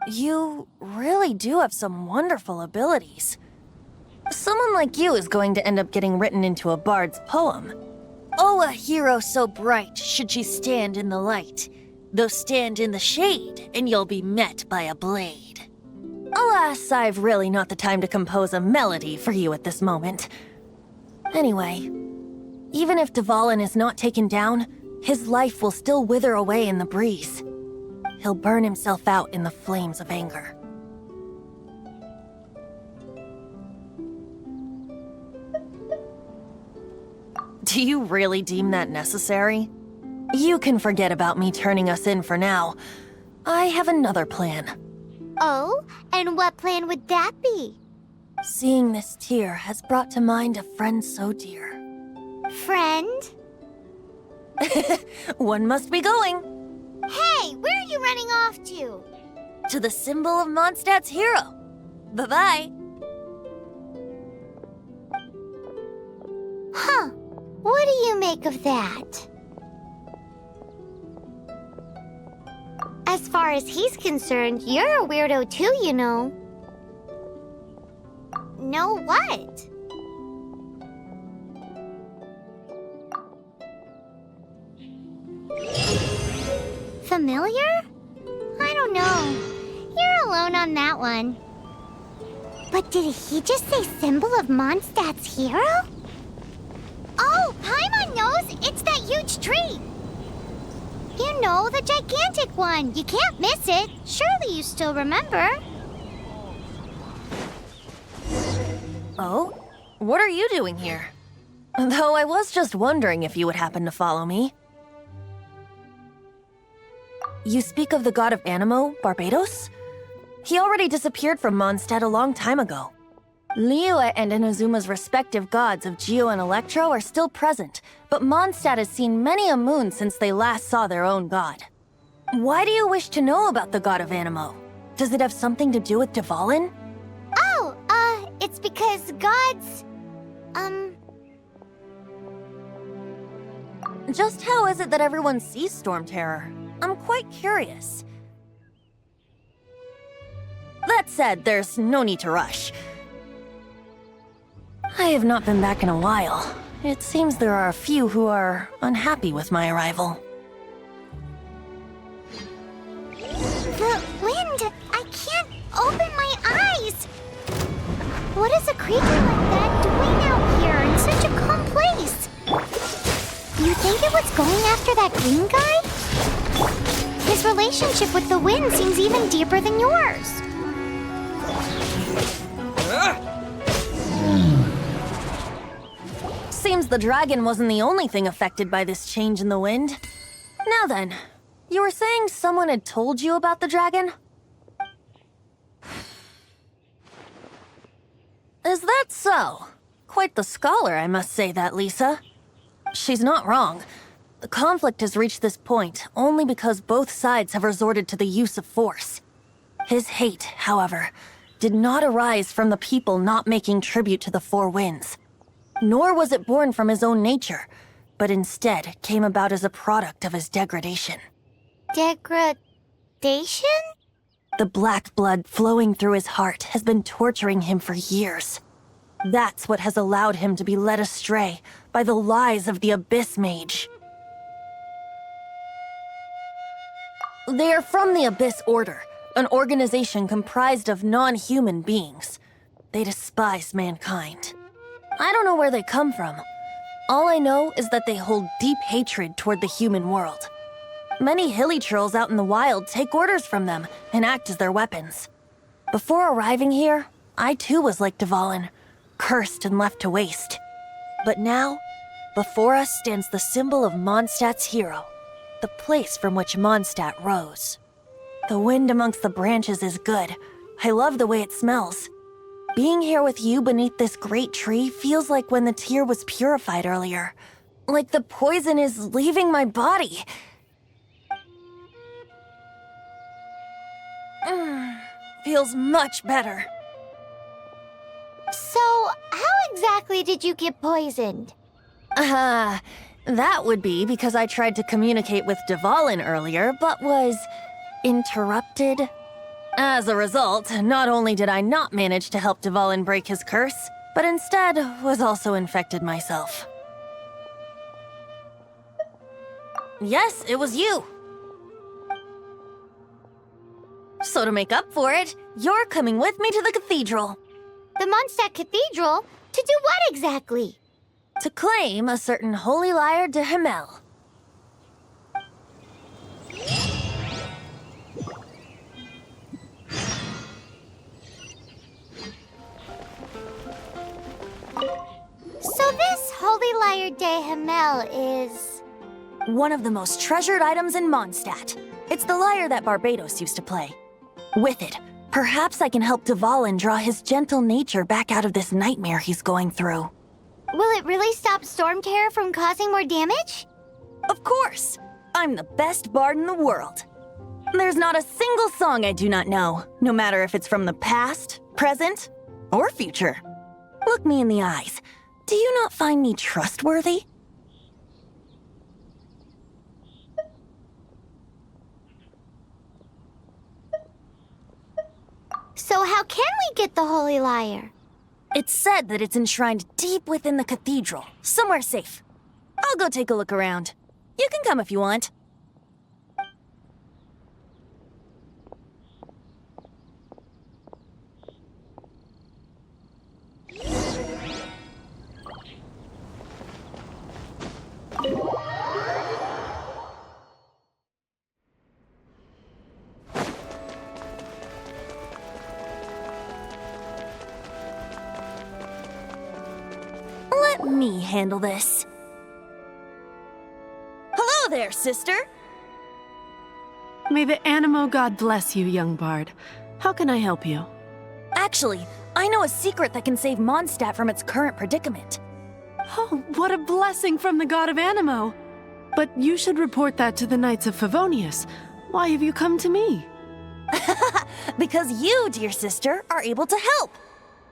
You really do have some wonderful abilities. Someone like you is going to end up getting written into a bard's poem. Oh, a hero so bright should she stand in the light. Though stand in the shade, and you'll be met by a blade. Alas, I've really not the time to compose a melody for you at this moment. Anyway, even if Dvalin is not taken down, his life will still wither away in the breeze. He'll burn himself out in the flames of anger. Do you really deem that necessary? You can forget about me turning us in for now. I have another plan. Oh, and what plan would that be? Seeing this tear has brought to mind a friend so dear. Friend? One must be going. Hey, where are you running off to? To the symbol of Mondstadt's hero. Bye-bye. Huh. What do you make of that? As far as he's concerned, you're a weirdo too, you know. Know what? Familiar? I don't know. You're alone on that one. But did he just say symbol of Mondstadt's hero? Oh, Paimon knows! It's that huge tree! You know, the gigantic one. You can't miss it. Surely you still remember. Oh? What are you doing here? Though I was just wondering if you would happen to follow me. You speak of the god of Animo, Barbados? He already disappeared from Mondstadt a long time ago. Liyue and Inazuma's respective gods of Geo and Electro are still present, but Mondstadt has seen many a moon since they last saw their own god. Why do you wish to know about the god of Animo? Does it have something to do with Dvalin? Oh, it's because gods... Just how is it that everyone sees Storm Terror? I'm quite curious. That said, there's no need to rush. I have not been back in a while. It seems there are a few who are unhappy with my arrival. The wind! I can't open my eyes! What is a creature like that doing out here in such a calm place? You think it was going after that green guy? His relationship with the wind seems even deeper than yours. Seems the dragon wasn't the only thing affected by this change in the wind. Now then, you were saying someone had told you about the dragon? Is that so? Quite the scholar, I must say that, Lisa. She's not wrong. The conflict has reached this point only because both sides have resorted to the use of force. His hate, however, did not arise from the people not making tribute to the Four Winds. Nor was it born from his own nature, but instead came about as a product of his degradation. Degradation? The black blood flowing through his heart has been torturing him for years. That's what has allowed him to be led astray by the lies of the Abyss Mage. They are from the Abyss Order, an organization comprised of non-human beings. They despise mankind. I don't know where they come from. All I know is that they hold deep hatred toward the human world. Many hilly trolls out in the wild take orders from them and act as their weapons. Before arriving here, I too was like Dvalin, cursed and left to waste. But now, before us stands the symbol of Mondstadt's hero, the place from which Mondstadt rose. The wind amongst the branches is good. I love the way it smells. Being here with you beneath this great tree feels like when the tear was purified earlier. Like the poison is leaving my body. Feels much better. So, how exactly did you get poisoned? That would be because I tried to communicate with Dvalin earlier, but was interrupted. As a result, not only did I not manage to help Dvalin break his curse, but instead was also infected myself. Yes, it was you. So to make up for it, you're coming with me to the cathedral. The Mondstadt Cathedral? To do what exactly? To claim a certain holy lyre de Himmel. So this holy lyre de Himmel is... one of the most treasured items in Mondstadt. It's the lyre that Barbados used to play. With it, perhaps I can help Dvalin draw his gentle nature back out of this nightmare he's going through. Will it really stop Storm Terror from causing more damage? Of course! I'm the best bard in the world. There's not a single song I do not know, no matter if it's from the past, present, or future. Look me in the eyes. Do you not find me trustworthy? So how can we get the holy lyre? It's said that it's enshrined deep within the cathedral, somewhere safe. I'll go take a look around. You can come if you want. Let me handle this. Hello there, sister! May the Animo God bless you, young bard. How can I help you? Actually, I know a secret that can save Mondstadt from its current predicament. Oh, what a blessing from the god of Animo! But you should report that to the Knights of Favonius. Why have you come to me? Because you, dear sister, are able to help.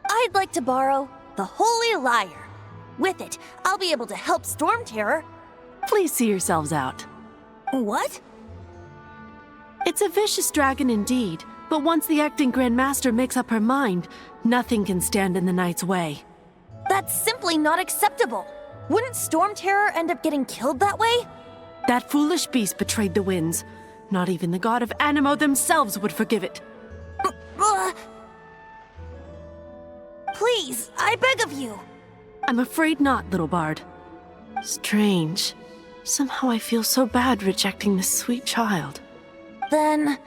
I'd like to borrow the Holy Lyre. With it, I'll be able to help Storm Terror. Please see yourselves out. What? It's a vicious dragon indeed, But once the acting Grand Master makes up her mind, nothing can stand in the Knight's way. That's simply not acceptable. Wouldn't Storm Terror end up getting killed that way? That foolish beast betrayed the winds. Not even the god of Anemo themselves would forgive it. Please, I beg of you. I'm afraid not, little bard. Strange. Somehow I feel so bad rejecting this sweet child. Then,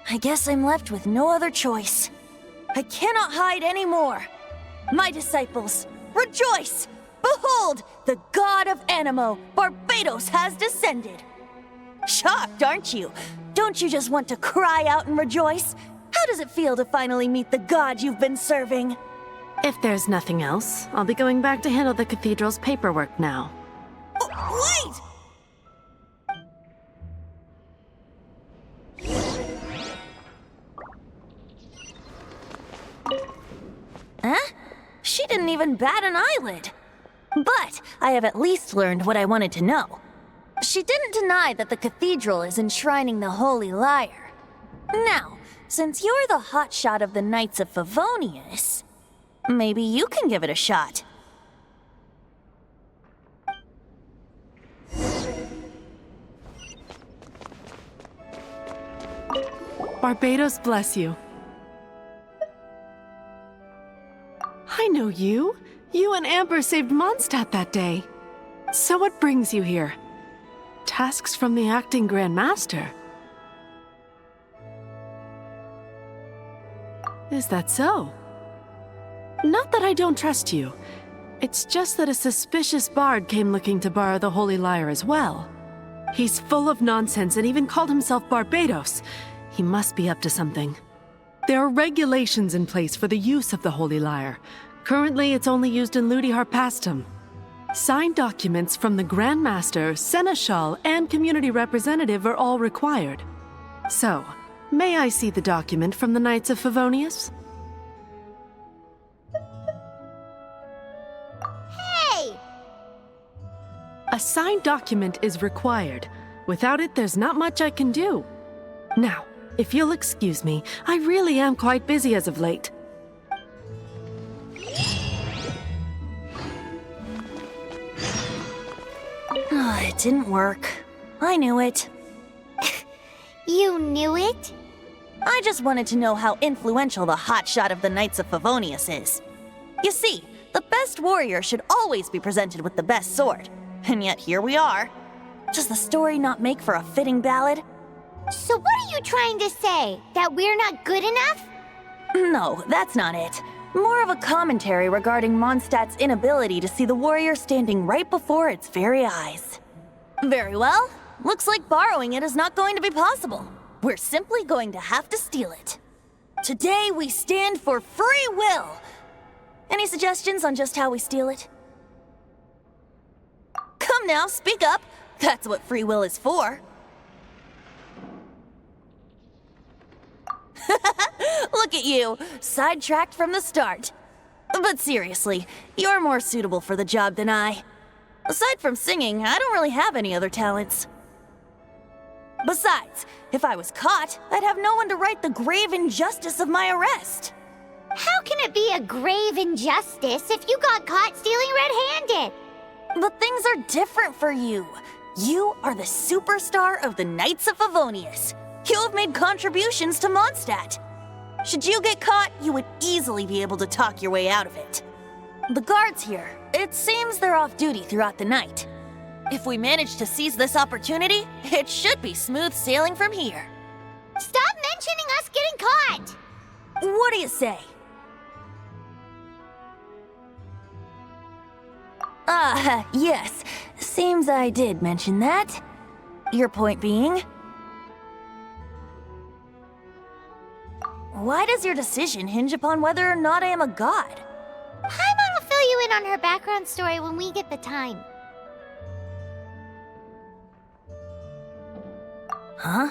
I guess I'm left with no other choice. I cannot hide anymore. My disciples, rejoice! Behold, the god of Anemo, Barbados, has descended. Shocked, aren't you? Don't you just want to cry out and rejoice? How does it feel to finally meet the god you've been serving? If there's nothing else, I'll be going back to handle the cathedral's paperwork now. Wait! Huh? She didn't even bat an eyelid. But I have at least learned what I wanted to know. She didn't deny that the cathedral is enshrining the Holy Lyre. Now, since you're the hotshot of the Knights of Favonius, maybe you can give it a shot. Barbados bless you. I know you. You and Amber saved Mondstadt that day. So what brings you here? Tasks from the acting Grand Master. Is that so? Not that I don't trust you. It's just that a suspicious bard came looking to borrow the Holy Lyre as well. He's full of nonsense and even called himself Barbados. He must be up to something. There are regulations in place for the use of the Holy Lyre. Currently, it's only used in Ludi Harpastum. Signed documents from the Grand Master, Seneschal, and Community Representative are all required. So, may I see the document from the Knights of Favonius? Hey! A signed document is required. Without it, there's not much I can do. Now, if you'll excuse me, I really am quite busy as of late. It didn't work. I knew it. You knew it? I just wanted to know how influential the hotshot of the Knights of Favonius is. You see, the best warrior should always be presented with the best sword. And yet here we are. Does the story not make for a fitting ballad? So what are you trying to say? That we're not good enough? No, that's not it. More of a commentary regarding Mondstadt's inability to see the warrior standing right before its very eyes. Very well. Looks like borrowing it is not going to be possible. We're simply going to have to steal it. Today we stand for free will. Any suggestions on just how we steal it? Come now, speak up. That's what free will is for. Look at you, sidetracked from the start. But seriously, you're more suitable for the job than I. Aside from singing, I don't really have any other talents. Besides, if I was caught, I'd have no one to right the grave injustice of my arrest. How can it be a grave injustice if you got caught stealing red-handed? But things are different for you. You are the superstar of the Knights of Favonius. You have made contributions to Mondstadt. Should you get caught, you would easily be able to talk your way out of it. The guards here, it seems they're off duty throughout the night. If we manage to seize this opportunity, it should be smooth sailing from here. Stop mentioning us getting caught! What do you say? Yes. Seems I did mention that. Your point being? Why does your decision hinge upon whether or not I am a god? Paimon will fill you in on her background story when we get the time. Huh?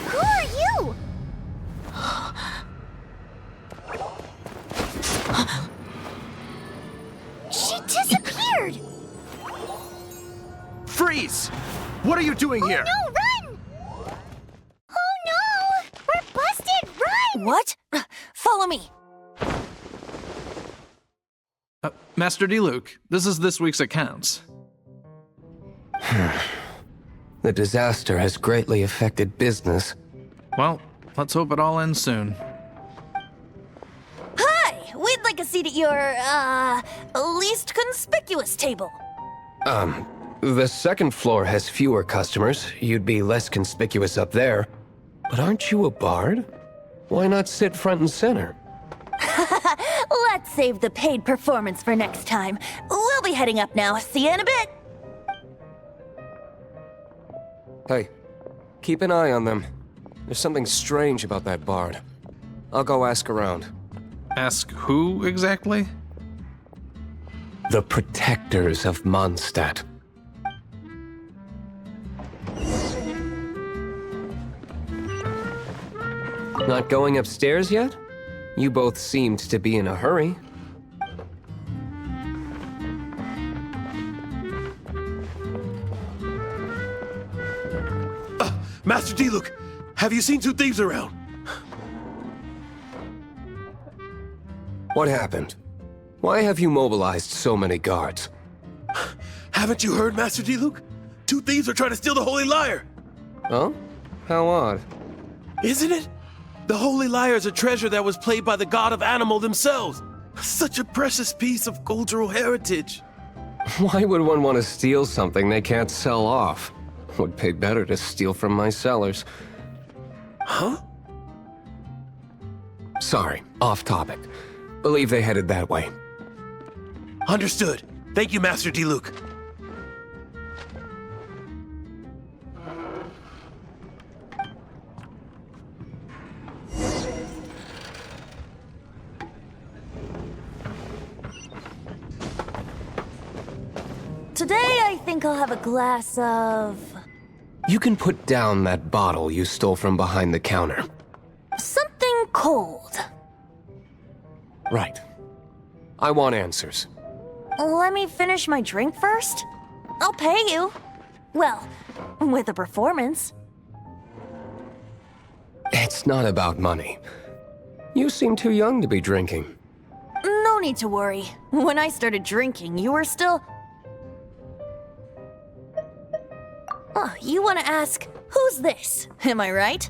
Who are you? She disappeared! Freeze! What are you doing here? No, run! Oh no! We're busted! Run! What? Follow me. Master D-Luke, this is this week's accounts. The disaster has greatly affected business. Well, let's hope it all ends soon. Hi! We'd like a seat at your, least conspicuous table. The second floor has fewer customers. You'd be less conspicuous up there. But aren't you a bard? Why not sit front and center? Let's save the paid performance for next time. We'll be heading up now. See you in a bit. Hey, keep an eye on them. There's something strange about that bard. I'll go ask around. Ask who exactly? The protectors of Mondstadt. Not going upstairs yet? You both seemed to be in a hurry. Master D-Luke, have you seen two thieves around? What happened? Why have you mobilized so many guards? Haven't you heard, Master D-Luke? Two thieves are trying to steal the Holy Lyre. Oh? How odd. Isn't it? The Holy Lyre is a treasure that was played by the god of animal themselves. Such a precious piece of cultural heritage. Why would one want to steal something they can't sell off? Would pay better to steal from my sellers. Huh? Sorry, off topic. Believe they headed that way. Understood. Thank you, Master D-Luke. Today, I think I'll have a glass of... You can put down that bottle you stole from behind the counter. something cold. Right. I want answers. Let me finish my drink first. I'll pay you. Well, with a performance. It's not about money. You seem too young to be drinking. No need to worry. When I started drinking, you were still... Oh, you want to ask, who's this? Am I right?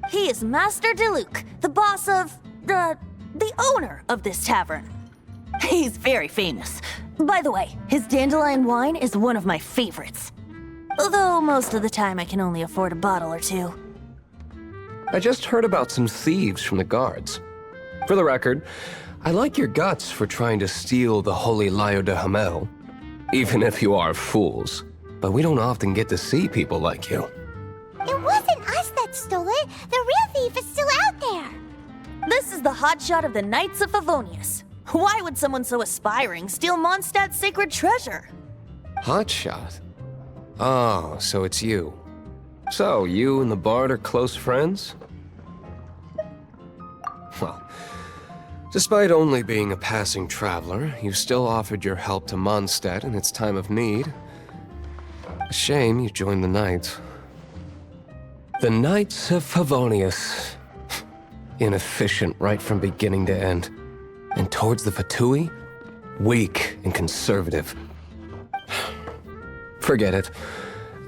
He is Master Diluc, the boss of, the owner of this tavern. He's very famous. By the way, his dandelion wine is one of my favorites. Although most of the time I can only afford a bottle or two. I just heard about some thieves from the guards. For the record, I like your guts for trying to steal the Holy Lyre de Hamel. Even if you are fools. But we don't often get to see people like you. It wasn't us that stole it. The real thief is still out there. This is the hotshot of the Knights of Favonius. Why would someone so aspiring steal Mondstadt's sacred treasure? Hotshot? Oh, so it's you. So, you and the Bard are close friends? Well, despite only being a passing traveler, you still offered your help to Mondstadt in its time of need. A shame you joined the Knights. The Knights of Favonius. Inefficient right from beginning to end. And towards the Fatui, weak and conservative. Forget it.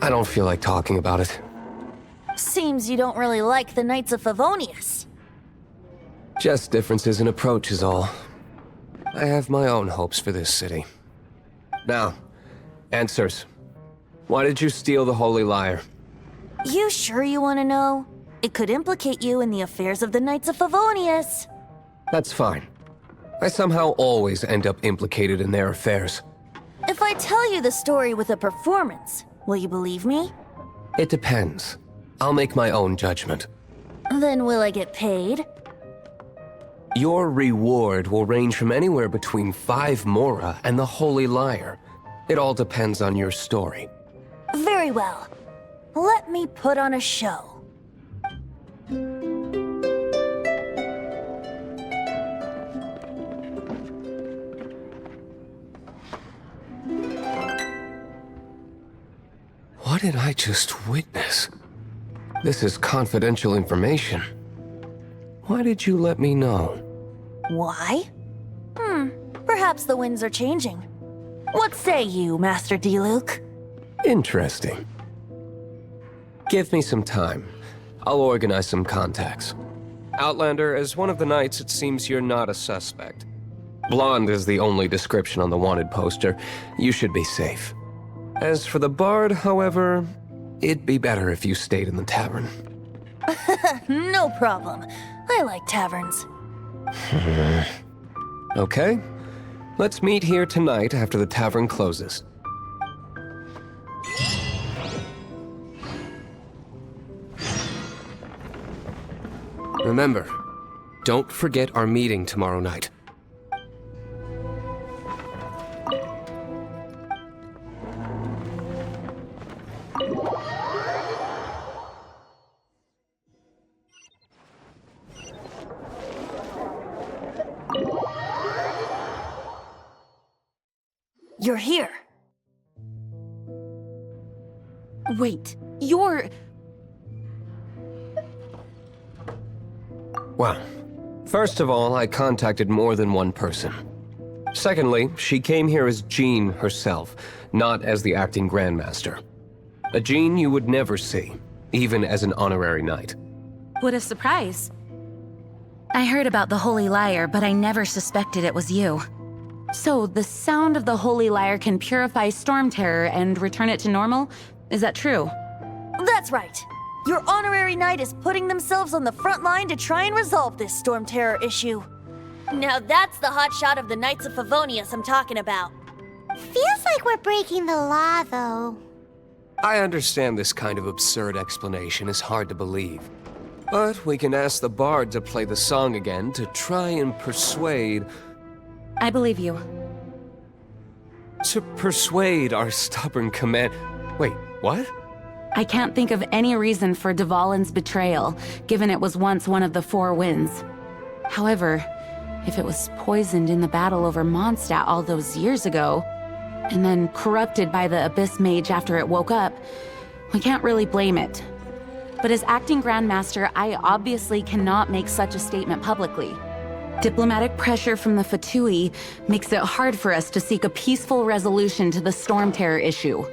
I don't feel like talking about it. Seems you don't really like the Knights of Favonius. Just differences in approach is all. I have my own hopes for this city. Now, answers. Why did you steal the Holy Lyre? You sure you want to know? It could implicate you in the affairs of the Knights of Favonius. That's fine. I somehow always end up implicated in their affairs. If I tell you the story with a performance, will you believe me? It depends. I'll make my own judgment. Then will I get paid? Your reward will range from anywhere between 5 mora and the Holy Lyre. It all depends on your story. Very well. Let me put on a show. What did I just witness? This is confidential information. Why did you let me know? Why? Perhaps the winds are changing. What say you, Master Diluc? Interesting. Give me some time. I'll organize some contacts. Outlander, as one of the Knights, it seems you're not a suspect. Blonde is the only description on the wanted poster. You should be safe. As for the Bard, however, it'd be better if you stayed in the tavern. No problem. I like taverns. Okay. Let's meet here tonight after the tavern closes. Remember, don't forget our meeting tomorrow night. You're here. Wait, you're... Well, first of all, I contacted more than one person. Secondly, she came here as Jean herself, not as the acting Grandmaster. A Jean you would never see, even as an honorary knight. What a surprise. I heard about the Holy Lyre, but I never suspected it was you. So, the sound of the Holy Lyre can purify Storm Terror and return it to normal? Is that true? That's right. Your honorary knight is putting themselves on the front line to try and resolve this Storm Terror issue. Now that's the hotshot of the Knights of Favonius I'm talking about. Feels like we're breaking the law, though. I understand this kind of absurd explanation is hard to believe. But we can ask the Bard to play the song again to try and persuade... I believe you. To persuade our stubborn command... Wait, what? I can't think of any reason for Dvalin's betrayal, given it was once one of the 4 winds. However, if it was poisoned in the battle over Mondstadt all those years ago, and then corrupted by the Abyss Mage after it woke up, we can't really blame it. But as acting Grandmaster, I obviously cannot make such a statement publicly. Diplomatic pressure from the Fatui makes it hard for us to seek a peaceful resolution to the Storm Terror issue.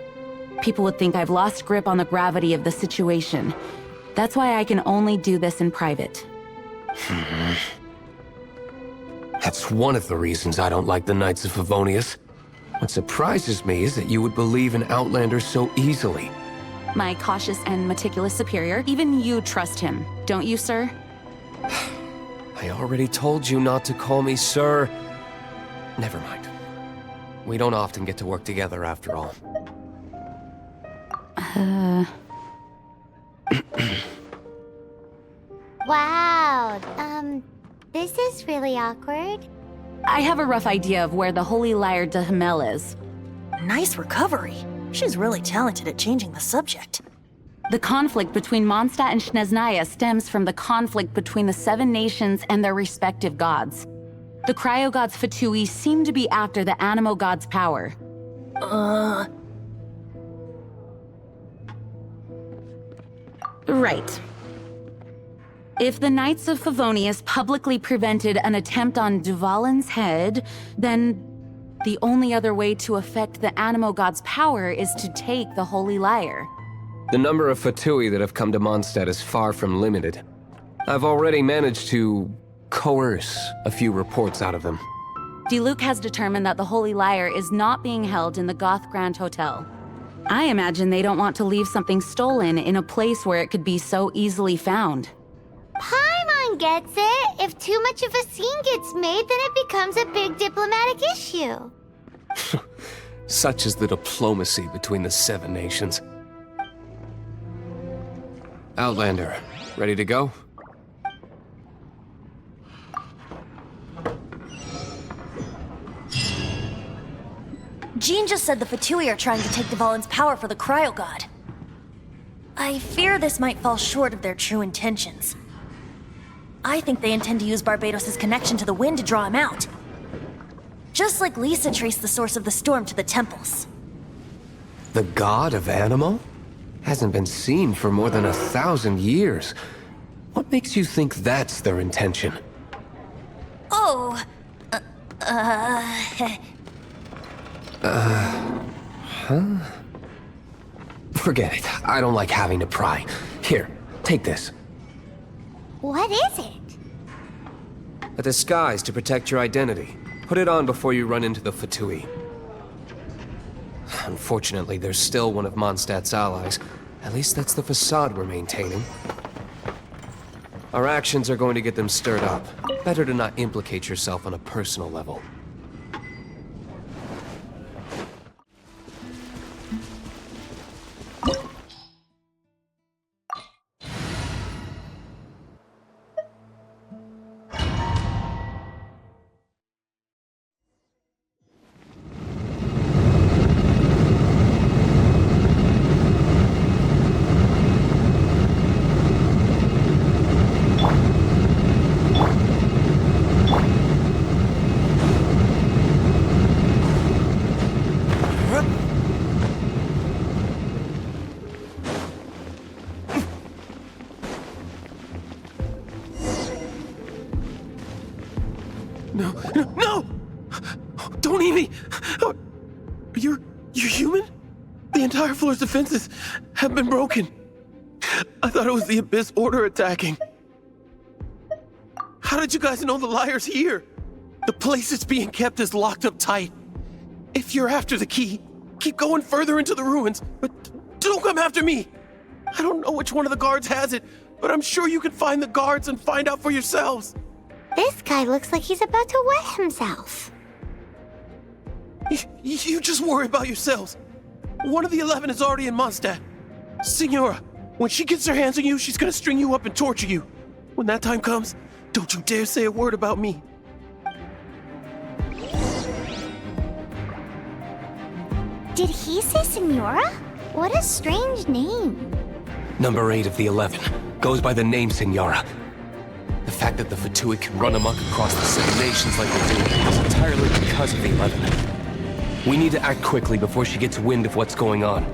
People would think I've lost grip on the gravity of the situation. That's why I can only do this in private. That's one of the reasons I don't like the Knights of Favonius. What surprises me is that you would believe in Outlander so easily. My cautious and meticulous superior, even you trust him, don't you, sir? I already told you not to call me sir. Never mind. We don't often get to work together after all. Wow, this is really awkward. I have a rough idea of where the Holy Lyre de Himmel is. Nice recovery. She's really talented at changing the subject. The conflict between Mondstadt and Snezhnaya stems from the conflict between the 7 nations and their respective gods. The cryo-gods Fatui seem to be after the Animo god's power. Right. If the Knights of Favonius publicly prevented an attempt on Duvalin's head, then the only other way to affect the Animo god's power is to take the Holy Lyre. The number of Fatui that have come to Mondstadt is far from limited. I've already managed to coerce a few reports out of them. Diluc has determined that the Holy Lyre is not being held in the Goth Grand Hotel. I imagine they don't want to leave something stolen in a place where it could be so easily found. Paimon gets it. If too much of a scene gets made, then it becomes a big diplomatic issue. Such is the diplomacy between the 7 nations. Outlander, ready to go? Jean just said the Fatui are trying to take Duvalin's power for the Cryo God. I fear this might fall short of their true intentions. I think they intend to use Barbados' connection to the wind to draw him out. Just like Lisa traced the source of the storm to the temples. The god of Animo? Hasn't been seen for more than 1,000 years. What makes you think that's their intention? Oh, Forget it. I don't like having to pry. Here, take this. What is it? A disguise to protect your identity. Put it on before you run into the Fatui. Unfortunately, there's still one of Mondstadt's allies. At least that's the facade we're maintaining. Our actions are going to get them stirred up. Better to not implicate yourself on a personal level. No! Don't eat me! You're human? The entire floor's defenses have been broken. I thought it was the Abyss Order attacking. How did you guys know the Lyre's here? The place it's being kept is locked up tight. If you're after the key, keep going further into the ruins, but don't come after me. I don't know which one of the guards has it, but I'm sure you can find the guards and find out for yourselves. This guy looks like he's about to wet himself. You just worry about yourselves. One of the 11 is already in Mondstadt. Signora, when she gets her hands on you, she's gonna string you up and torture you. When that time comes, don't you dare say a word about me. Did he say Signora? What a strange name. Number 8 of the 11 goes by the name Signora. The fact that the Fatui can run amok across the 7 nations like they do is entirely because of the 11. We need to act quickly before she gets wind of what's going on.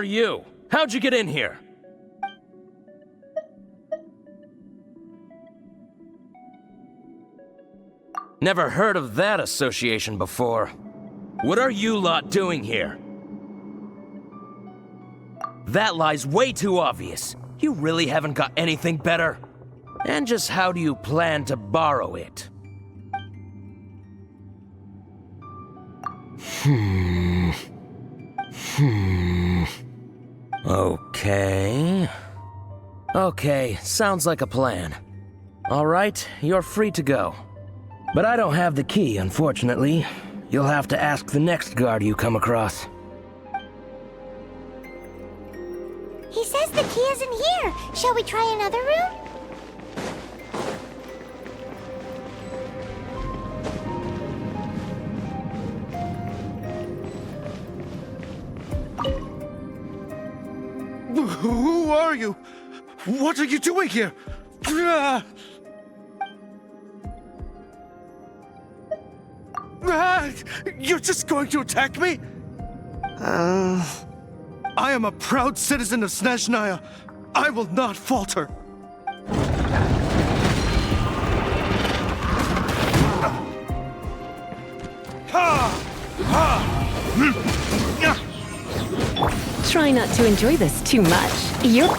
are you? How'd you get in here? Never heard of that association before. What are you lot doing here? That lie's way too obvious. You really haven't got anything better? And just how do you plan to borrow it? Okay, sounds like a plan. Alright, you're free to go. But I don't have the key, unfortunately. You'll have to ask the next guard you come across. He says the key isn't here. Shall we try another room? Who are you? What are you doing here? You're just going to attack me? I am a proud citizen of Snezhnaya. I will not falter. Try not to enjoy this too much. You're...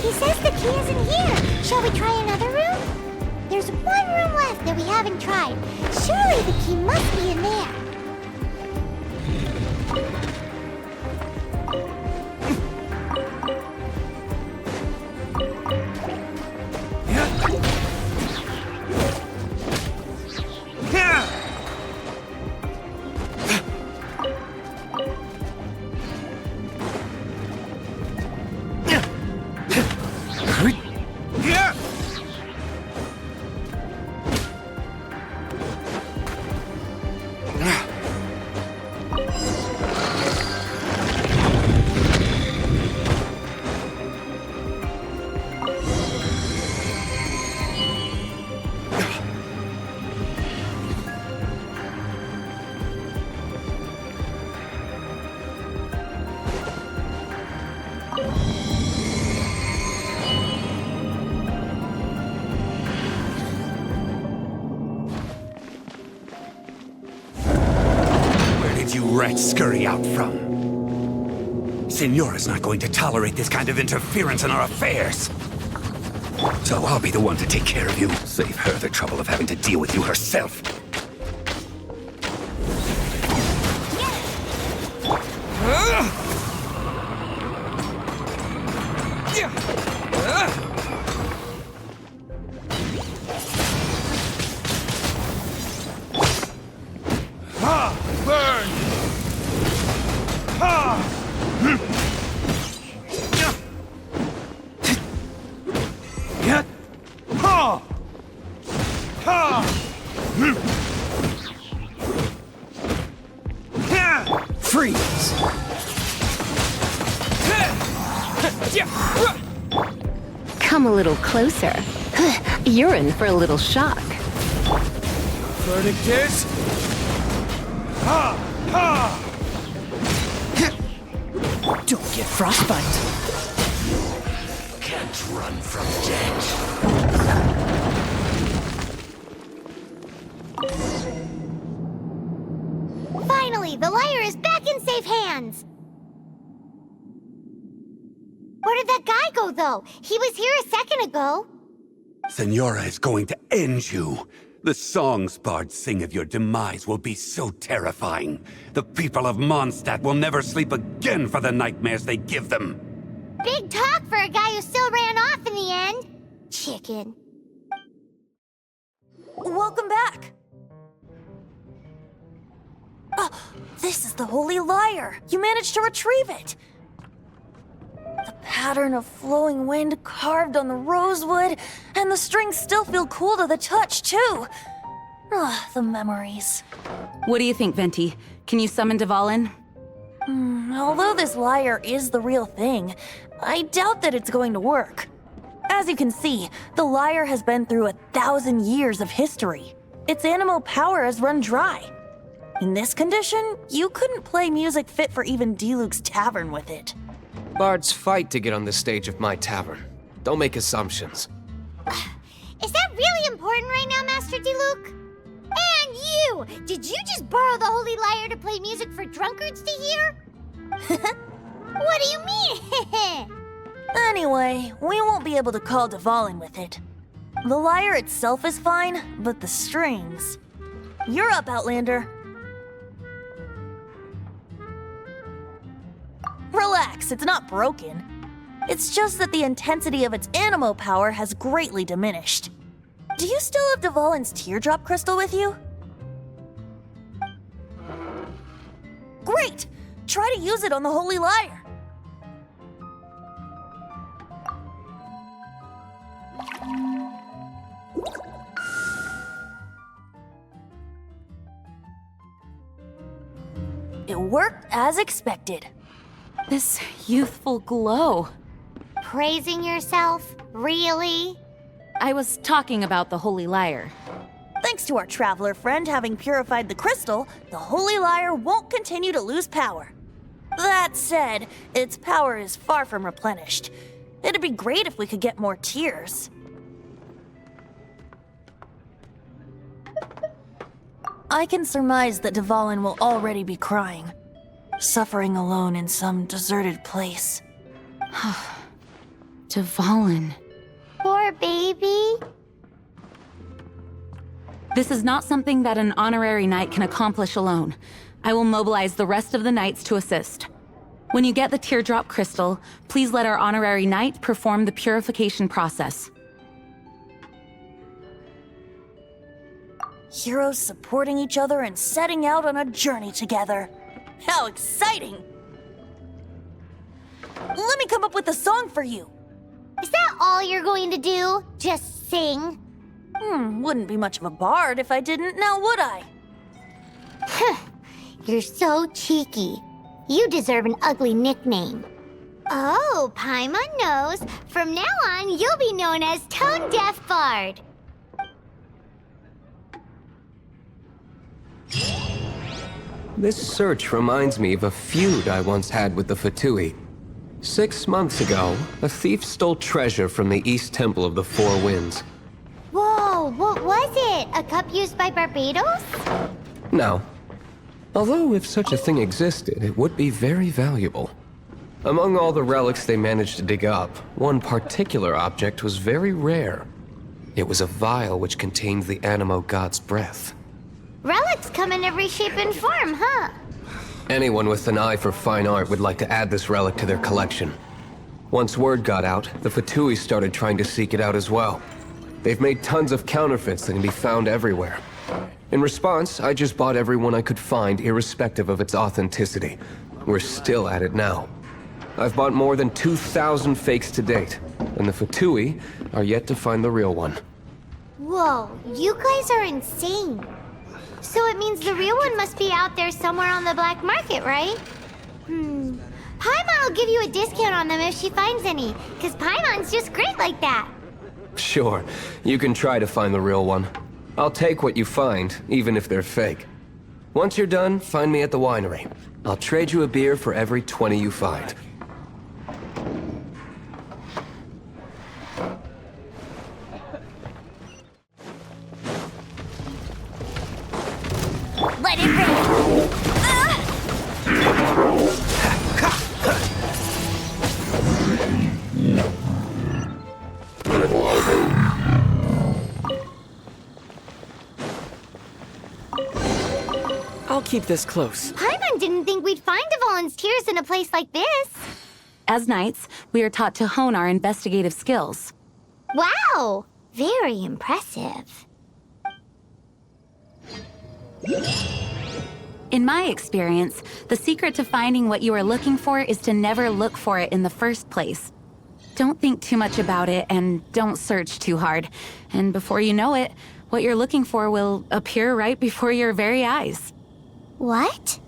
He says the key isn't here. Shall we try another room? There's one room left that we haven't tried. Surely the key must be in there. Rats scurry out from. Signora's not going to tolerate this kind of interference in our affairs. So I'll be the one to take care of you. Save her the trouble of having to deal with you herself. Come a little closer. You're in for a little shock. Verdict is... Don't get frostbite. Can't run from death. Finally, the liar is back in safe hands. Where did that guy go, though? He was here a second ago. Signora is going to end you. The songs bards sing of your demise will be so terrifying. The people of Mondstadt will never sleep again for the nightmares they give them. Big talk for a guy who still ran off in the end. Chicken. Welcome back. Oh, this is the Holy Lyre. You managed to retrieve it. The pattern of flowing wind carved on the rosewood, and the strings still feel cool to the touch, too. Ah, the memories. What do you think, Venti? Can you summon Dvalin? Although this lyre is the real thing, I doubt that it's going to work. As you can see, the lyre has been through 1,000 years of history. Its animal power has run dry. In this condition, you couldn't play music fit for even Diluc's tavern with it. Bards fight to get on the stage of my tavern. Don't make assumptions. Is that really important right now, Master Diluc? And you! Did you just borrow the Holy Lyre to play music for drunkards to hear? What do you mean? Anyway, we won't be able to call Dvalin with it. The lyre itself is fine, but the strings... You're up, Outlander. Relax, it's not broken. It's just that the intensity of its animo power has greatly diminished. Do you still have Dvalin's teardrop crystal with you? Great! Try to use it on the Holy Lyre. It worked as expected. This youthful glow. Praising yourself? Really? I was talking about the Holy Lyre. Thanks to our traveler friend having purified the crystal, the Holy Lyre won't continue to lose power. That said, its power is far from replenished. It'd be great if we could get more tears. I can surmise that Dvalin will already be crying, suffering alone in some deserted place. Dvalin. Poor baby. This is not something that an honorary knight can accomplish alone. I will mobilize the rest of the knights to assist. When you get the teardrop crystal, please let our honorary knight perform the purification process. Heroes supporting each other and setting out on a journey together. How exciting! Let me come up with a song for you. Is that all you're going to do? Just sing? Wouldn't be much of a bard if I didn't, now would I? You're so cheeky. You deserve an ugly nickname. Oh, Paimon knows. From now on, you'll be known as Tone Deaf Bard. This search reminds me of a feud I once had with the Fatui. 6 months ago, a thief stole treasure from the East Temple of the Four Winds. Whoa, what was it? A cup used by Barbados? No. Although if such a thing existed, it would be very valuable. Among all the relics they managed to dig up, one particular object was very rare. It was a vial which contained the Animo God's breath. Relics come in every shape and form, huh? Anyone with an eye for fine art would like to add this relic to their collection. Once word got out, the Fatui started trying to seek it out as well. They've made tons of counterfeits that can be found everywhere. In response, I just bought every one I could find, irrespective of its authenticity. We're still at it now. I've bought more than 2,000 fakes to date, and the Fatui are yet to find the real one. Whoa, you guys are insane. So it means the real one must be out there somewhere on the black market, right? Paimon will give you a discount on them if she finds any, because Paimon's just great like that. Sure, you can try to find the real one. I'll take what you find, even if they're fake. Once you're done, find me at the winery. I'll trade you a beer for every 20 you find. Let it rip! I'll keep this close. Paimon didn't think we'd find Dvalin's tears in a place like this. As knights, we are taught to hone our investigative skills. Wow, very impressive. In my experience, the secret to finding what you are looking for is to never look for it in the first place. Don't think too much about it and don't search too hard. And before you know it, what you're looking for will appear right before your very eyes. What?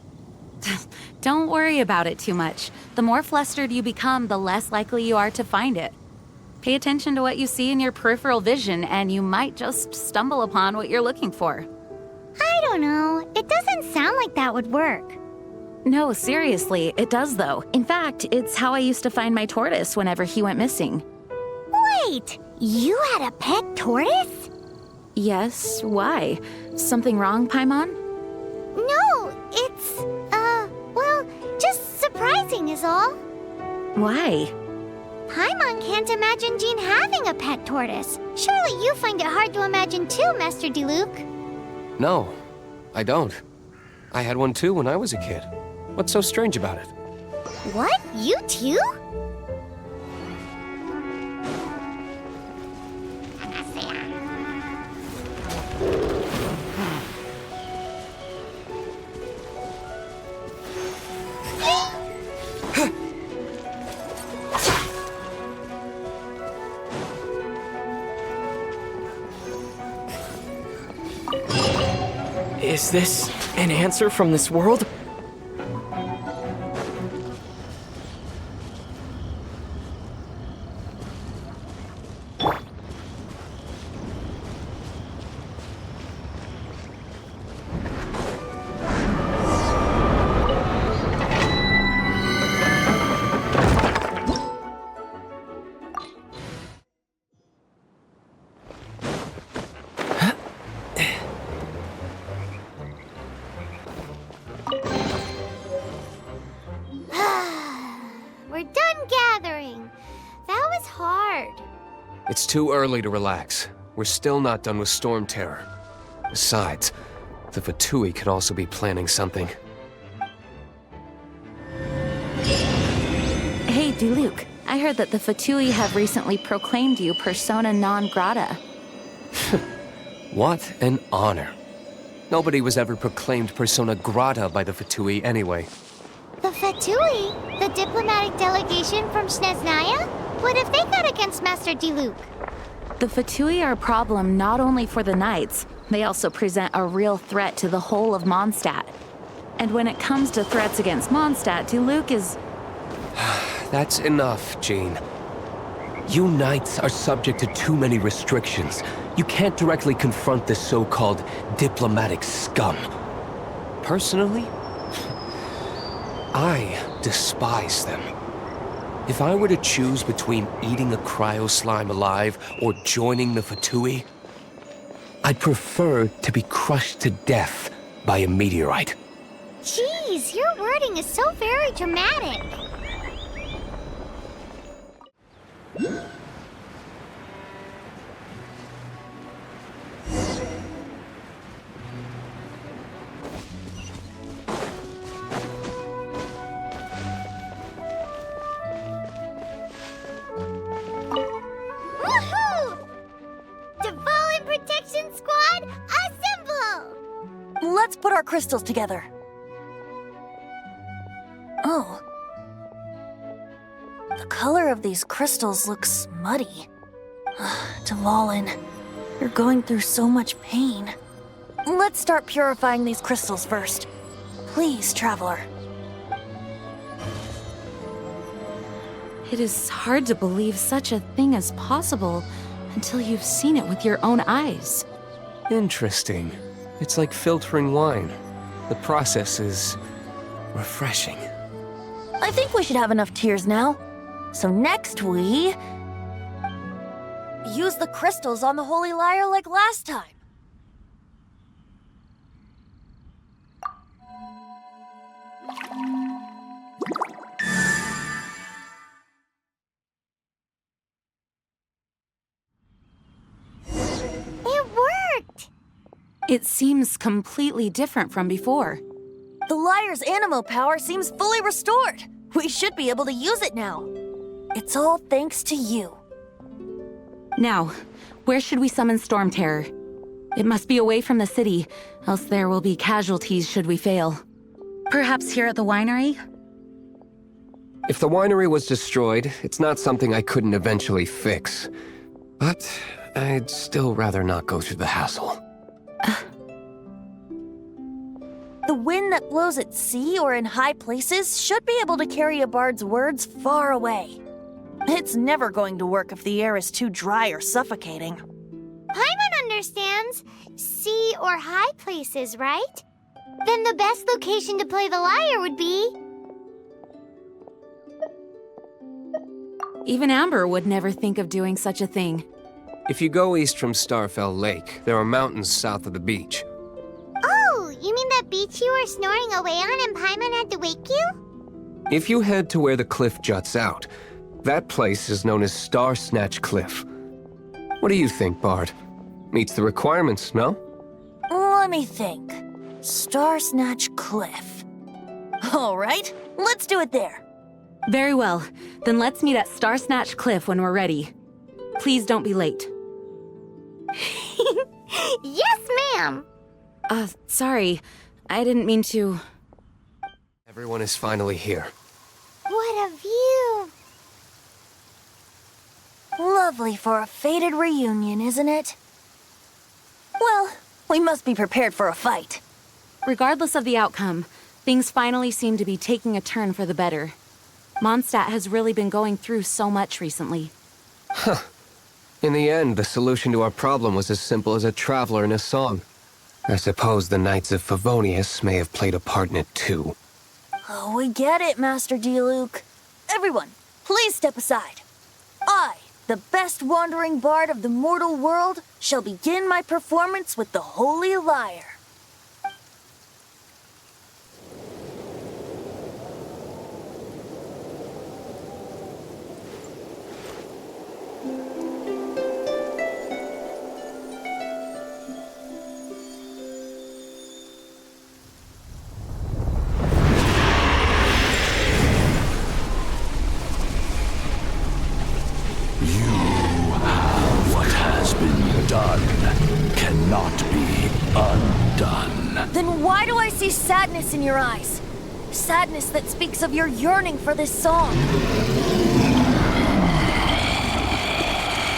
Don't worry about it too much. The more flustered you become, the less likely you are to find it. Pay attention to what you see in your peripheral vision, and you might just stumble upon what you're looking for. I don't know. It doesn't sound like that would work. No, seriously, it does though. In fact, it's how I used to find my tortoise whenever he went missing. Wait, you had a pet tortoise? Yes, why? Something wrong, Paimon? No, it's, well, just surprising is all. Why? Paimon can't imagine Jean having a pet tortoise. Surely you find it hard to imagine too, Master Diluc. No, I don't. I had one too when I was a kid. What's so strange about it? What? You too? Is this an answer from this world? We're done gathering. That was hard. It's too early to relax. We're still not done with Storm Terror. Besides, the Fatui could also be planning something. Hey, Diluc, I heard that the Fatui have recently proclaimed you persona non grata. What an honor. Nobody was ever proclaimed persona grata by the Fatui anyway. The Fatui? The diplomatic delegation from Snezhnaya? What have they got against Master Diluc? The Fatui are a problem not only for the Knights, they also present a real threat to the whole of Mondstadt. And when it comes to threats against Mondstadt, Diluc is... That's enough, Jean. You Knights are subject to too many restrictions. You can't directly confront this so-called diplomatic scum. Personally, I despise them. If I were to choose between eating a cryo-slime alive or joining the Fatui, I'd prefer to be crushed to death by a meteorite. Jeez, your wording is so very dramatic. Woohoo! Dvalin Protection Squad, assemble! Let's put our crystals together. Oh. The color of these crystals looks muddy. Dvalin, you're going through so much pain. Let's start purifying these crystals first. Please, Traveler. It is hard to believe such a thing is possible until you've seen it with your own eyes. Interesting. It's like filtering wine. The process is refreshing. I think we should have enough tears now. So next we... use the crystals on the Holy Lyre like last time. It worked! It seems completely different from before. The Lyre's animo power seems fully restored. We should be able to use it now. It's all thanks to you. Now, where should we summon Storm Terror? It must be away from the city, else there will be casualties should we fail. Perhaps here at the winery? If the winery was destroyed, it's not something I couldn't eventually fix. But I'd still rather not go through the hassle. The wind that blows at sea or in high places should be able to carry a bard's words far away. It's never going to work if the air is too dry or suffocating. Paimon understands sea or high places, right? Then the best location to play the lyre would be... Even Amber would never think of doing such a thing. If you go east from Starfell Lake, there are mountains south of the beach. Oh, you mean that beach you were snoring away on and Paimon had to wake you? If you head to where the cliff juts out, that place is known as Star Snatch Cliff. What do you think, Bard? Meets the requirements, no? Let me think. Star Snatch Cliff. All right, let's do it there. Very well. Then let's meet at Star Snatch Cliff when we're ready. Please don't be late. Yes, ma'am! Sorry. I didn't mean to... Everyone is finally here. What a view! Lovely for a fated reunion, isn't it? Well, we must be prepared for a fight. Regardless of the outcome, things finally seem to be taking a turn for the better. Mondstadt has really been going through so much recently. Huh. In the end, the solution to our problem was as simple as a traveler in a song. I suppose the Knights of Favonius may have played a part in it too. Oh, we get it, Master Diluc. Everyone, please step aside. I, the best wandering bard of the mortal world, shall begin my performance with the Holy Lyre. Then why do I see sadness in your eyes? Sadness that speaks of your yearning for this song.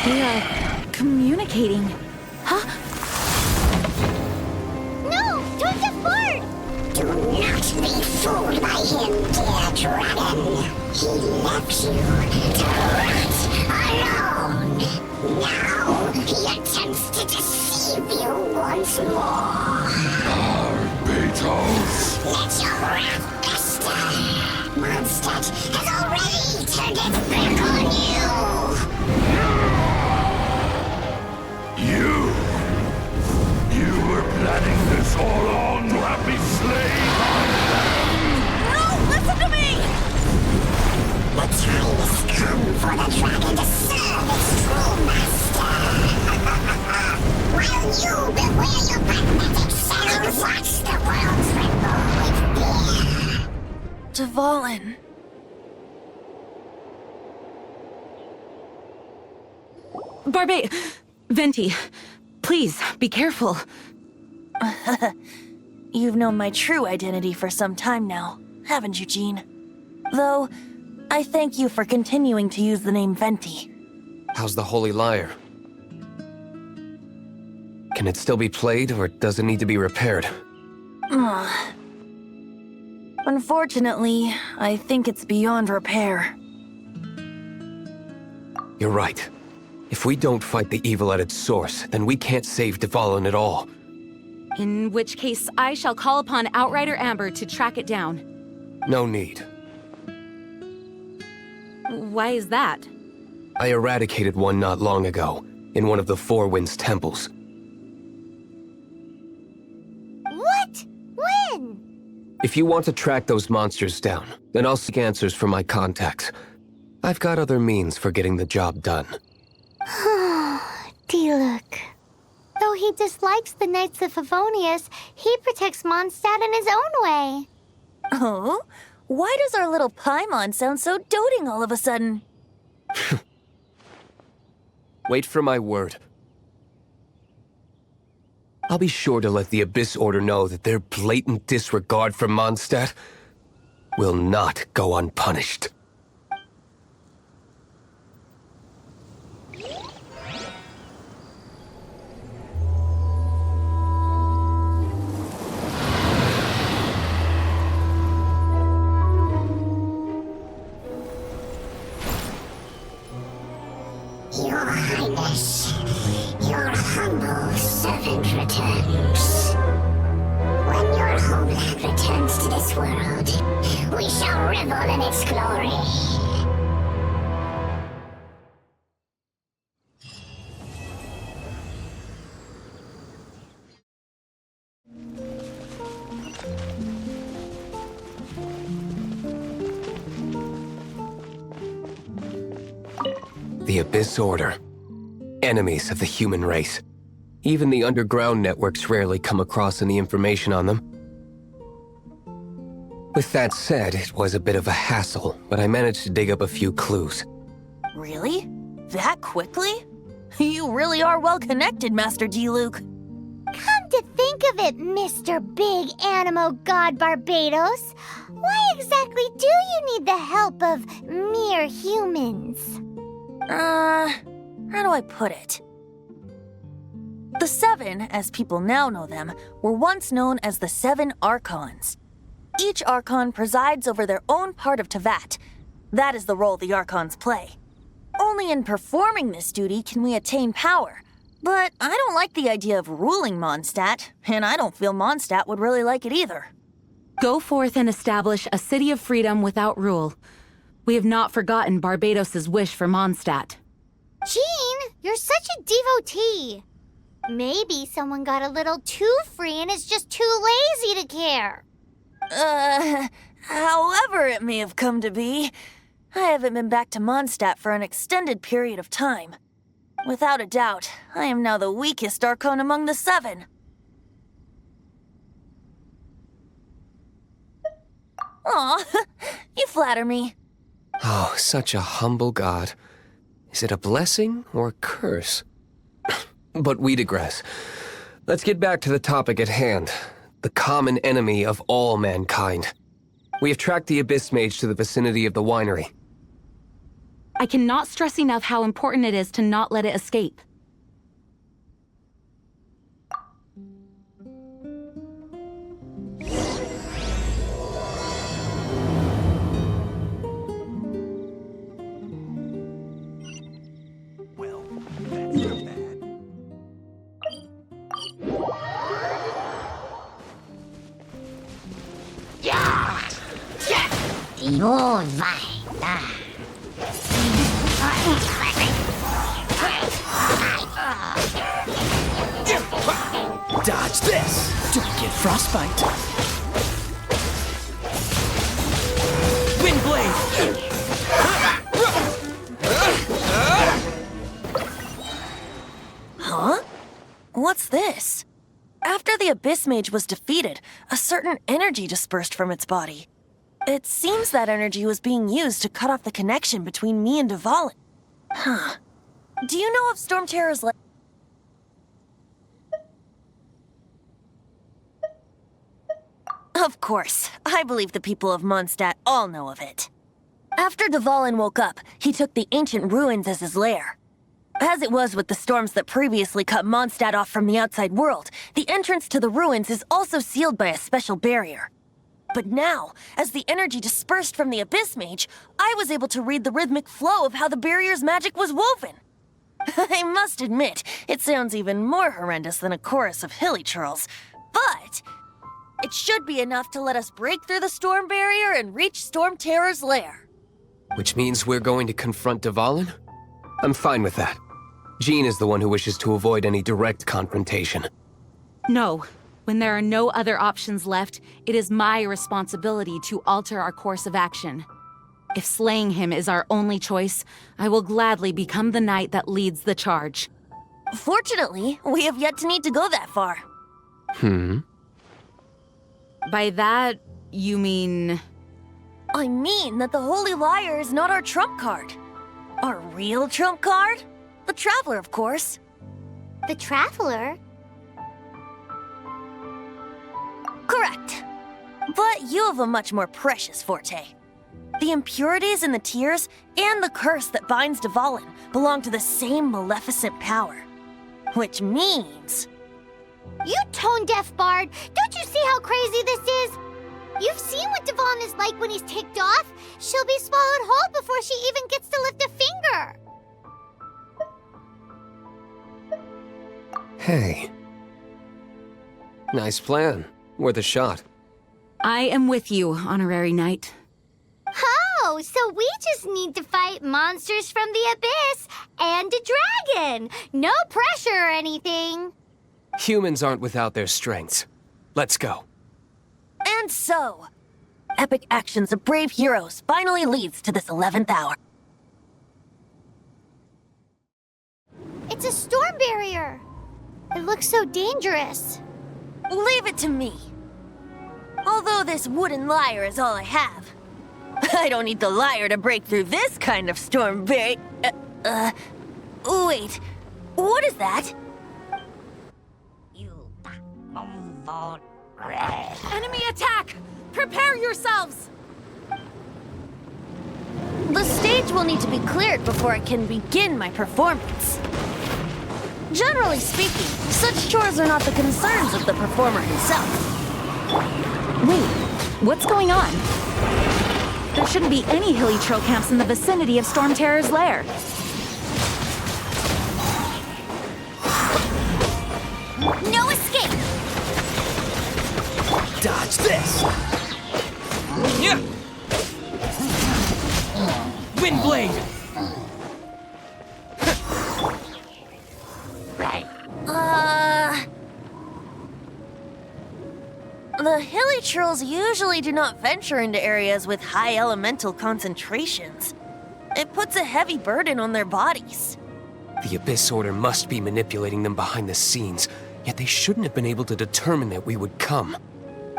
We are communicating. Huh? No! Don't depart! Do not be fooled by him, dear dragon. He left you to rot alone. Now he attempts to deceive you once more. Barbatos! Let your wrath fester. Mondstadt has already turned its back on you. You were planning this all along to have me slain by them! No, listen to me! The time has come for the dragon to serve its true master. While you beware your pathetic selves, watch the world tremble with fear. Dvalin. Venti, please, be careful. You've known my true identity for some time now, haven't you, Jean? Though, I thank you for continuing to use the name Venti. How's the Holy Lyre? Can it still be played, or does it need to be repaired? Unfortunately, I think it's beyond repair. You're right. If we don't fight the evil at its source, then we can't save Dvalin at all. In which case, I shall call upon Outrider Amber to track it down. No need. Why is that? I eradicated one not long ago, in one of the Four Winds temples. What? When? If you want to track those monsters down, then I'll seek answers from my contacts. I've got other means for getting the job done. Diluc. Though he dislikes the Knights of Favonius, he protects Mondstadt in his own way. Oh? Why does our little Paimon sound so doting all of a sudden? Wait for my word. I'll be sure to let the Abyss Order know that their blatant disregard for Mondstadt will not go unpunished. returns. When your homeland returns to this world, we shall revel in its glory. The Abyss Order. Enemies of the human race. Even the underground networks rarely come across any information on them. With that said, it was a bit of a hassle, but I managed to dig up a few clues. Really? That quickly? You really are well connected, Master D-Luke. Come to think of it, Mr. Big Animo God Barbados, why exactly do you need the help of mere humans? How do I put it? The Seven, as people now know them, were once known as the Seven Archons. Each Archon presides over their own part of Teyvat. That is the role the Archons play. Only in performing this duty can we attain power. But I don't like the idea of ruling Mondstadt, and I don't feel Mondstadt would really like it either. Go forth and establish a city of freedom without rule. We have not forgotten Barbados's wish for Mondstadt. Jean, you're such a devotee. Maybe someone got a little too free and is just too lazy to care. However it may have come to be, I haven't been back to Mondstadt for an extended period of time. Without a doubt, I am now the weakest Archon among the Seven. Aw, you flatter me. Oh, such a humble god. Is it a blessing or a curse? But we digress. Let's get back to the topic at hand. The common enemy of all mankind. We have tracked the Abyss Mage to the vicinity of the winery. I cannot stress enough how important it is to not let it escape. Dodge this! Don't get frostbite! Wind blade! Huh? What's this? After the Abyss Mage was defeated, a certain energy dispersed from its body. It seems that energy was being used to cut off the connection between me and Dvalin. Huh. Do you know of Storm Terror's Of course. I believe the people of Mondstadt all know of it. After Dvalin woke up, he took the ancient ruins as his lair. As it was with the storms that previously cut Mondstadt off from the outside world, the entrance to the ruins is also sealed by a special barrier. But now, as the energy dispersed from the Abyss Mage, I was able to read the rhythmic flow of how the barrier's magic was woven. I must admit, it sounds even more horrendous than a chorus of hilly churls, but it should be enough to let us break through the storm barrier and reach Storm Terror's lair. Which means we're going to confront Dvalin? I'm fine with that. Jean is the one who wishes to avoid any direct confrontation. No. When there are no other options left, it is my responsibility to alter our course of action. If slaying him is our only choice, I will gladly become the knight that leads the charge. Fortunately, we have yet to need to go that far. By that, you mean... I mean that the Holy Liar is not our trump card. Our real trump card? The Traveler, of course. The Traveler? Correct. But you have a much more precious forte. The impurities in the tears and the curse that binds Dvalin belong to the same maleficent power. Which means... You tone-deaf bard! Don't you see how crazy this is? You've seen what Dvalin is like when he's ticked off. She'll be swallowed whole before she even gets to lift a finger. Hey. Nice plan. Worth a shot. I am with you, Honorary Knight. Oh, so we just need to fight monsters from the abyss and a dragon. No pressure or anything. Humans aren't without their strengths. Let's go. And so, epic actions of brave heroes finally leads to this 11th hour. It's a storm barrier. It looks so dangerous. Leave it to me. Although this wooden lyre is all I have, I don't need the lyre to break through this kind of storm barrier. Wait, what is that? Enemy attack! Prepare yourselves! The stage will need to be cleared before I can begin my performance. Generally speaking, such chores are not the concerns of the performer himself. Wait, what's going on? There shouldn't be any hilly trail camps in the vicinity of Storm Terror's lair. No escape! Dodge this! Yeah! Windblade! The hilly trolls usually do not venture into areas with high elemental concentrations. It puts a heavy burden on their bodies. The Abyss Order must be manipulating them behind the scenes, yet they shouldn't have been able to determine that we would come.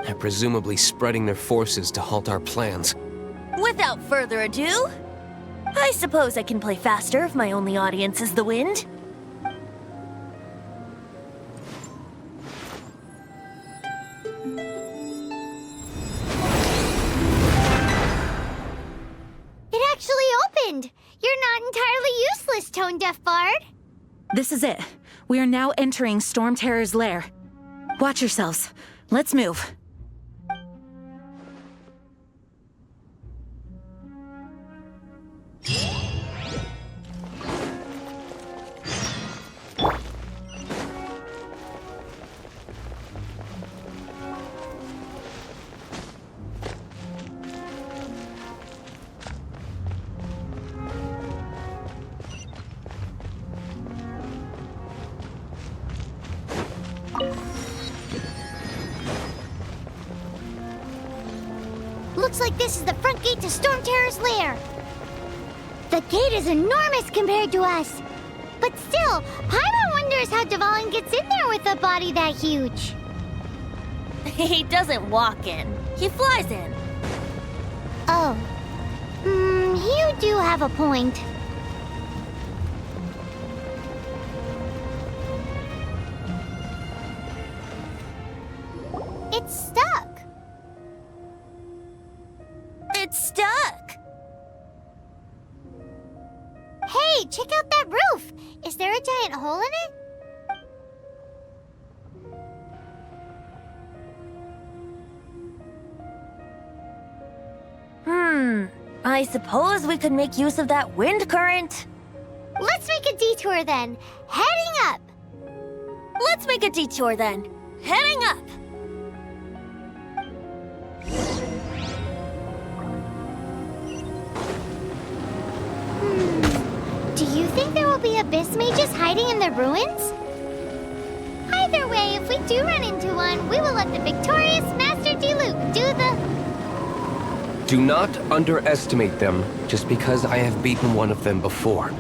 They're presumably spreading their forces to halt our plans. Without further ado, I suppose I can play faster if my only audience is the wind. It actually opened! You're not entirely useless, tone-deaf bard. This is it. We are now entering Storm Terror's lair. Watch yourselves. Let's move. Looks like this is the front gate to Storm Terror's lair. The gate is enormous compared to us. But still, Paimon wonders how Dvalin gets in there with a body that huge. He doesn't walk in. He flies in. Oh. You do have a point. It's stuck. It's stuck. Hey, check out that roof! Is there a giant hole in it? I suppose we could make use of that wind current. Let's make a detour then. Heading up! Let's make a detour then. Heading up! Do you think there will be abyss mages hiding in the ruins? Either way, if we do run into one, we will let the victorious Master Diluc do the... Do not underestimate them just because I have beaten one of them before.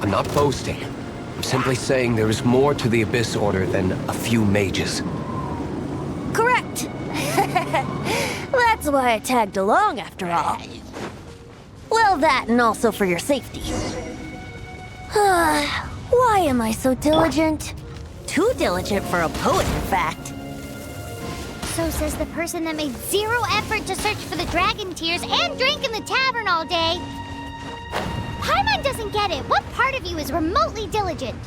I'm not boasting. I'm simply saying there is more to the Abyss Order than a few mages. Correct. That's why I tagged along after all. Well, that and also for your safety. Why am I so diligent? Too diligent for a poet, in fact. So says the person that made zero effort to search for the dragon tears and drank in the tavern all day. Paimon doesn't get it. What part of you is remotely diligent?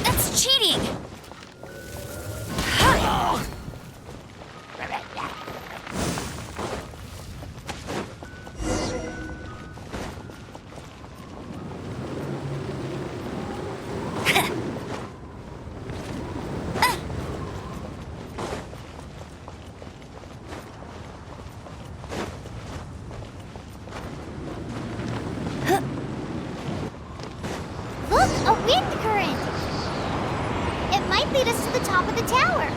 That's cheating! Look, a wind current! It might lead us to the top of the tower.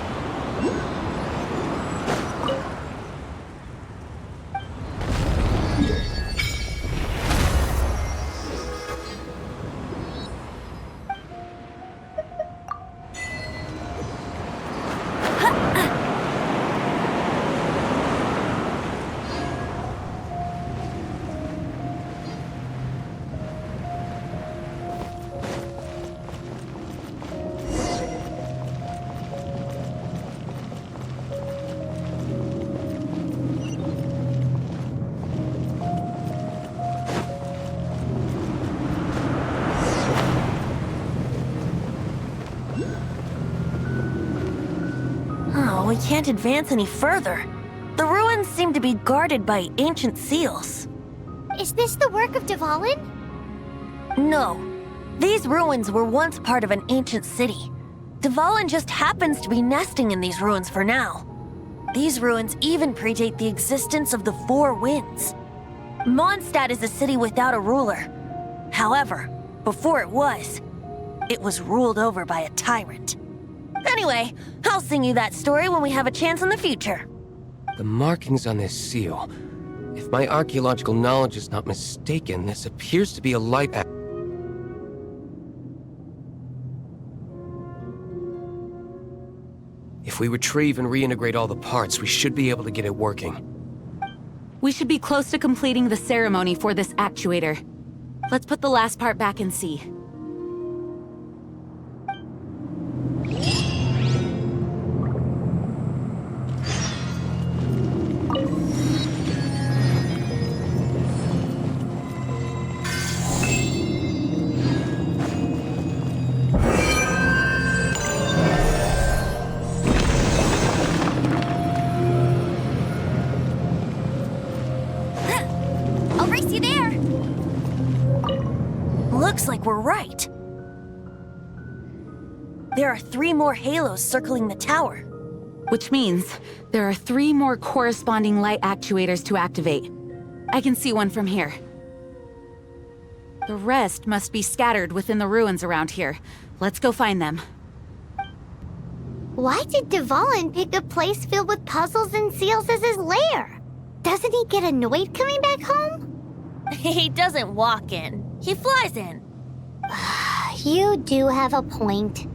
Oh, we can't advance any further. The ruins seem to be guarded by ancient seals. Is this the work of Dvalin? No. These ruins were once part of an ancient city. Dvalin just happens to be nesting in these ruins for now. These ruins even predate the existence of the Four Winds. Mondstadt is a city without a ruler. However, before it was ruled over by a tyrant. Anyway, I'll sing you that story when we have a chance in the future. The markings on this seal. If my archaeological knowledge is not mistaken, this appears to be a light. If we retrieve and reintegrate all the parts, we should be able to get it working. We should be close to completing the ceremony for this actuator. Let's put the last part back and see. I'll race you there! Looks like we're right. There are 3 more halos circling the tower. Which means there are 3 more corresponding light actuators to activate. I can see one from here. The rest must be scattered within the ruins around here. Let's go find them. Why did Dvalin pick a place filled with puzzles and seals as his lair? Doesn't he get annoyed coming back home? He doesn't walk in. He flies in. You do have a point.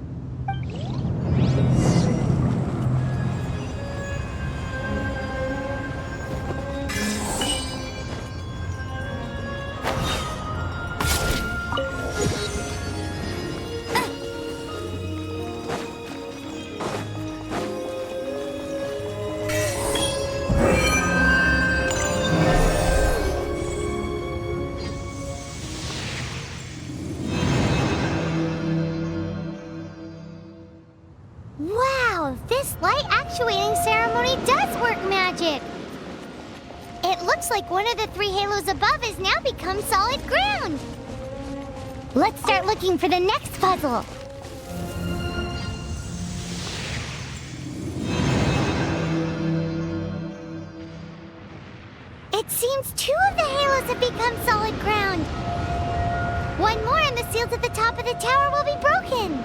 Wow, this light actuating ceremony does work magic! It looks like one of the 3 halos above has now become solid ground! Let's start looking for the next puzzle! It seems 2 of the halos have become solid ground! One more and the seals at the top of the tower will be broken!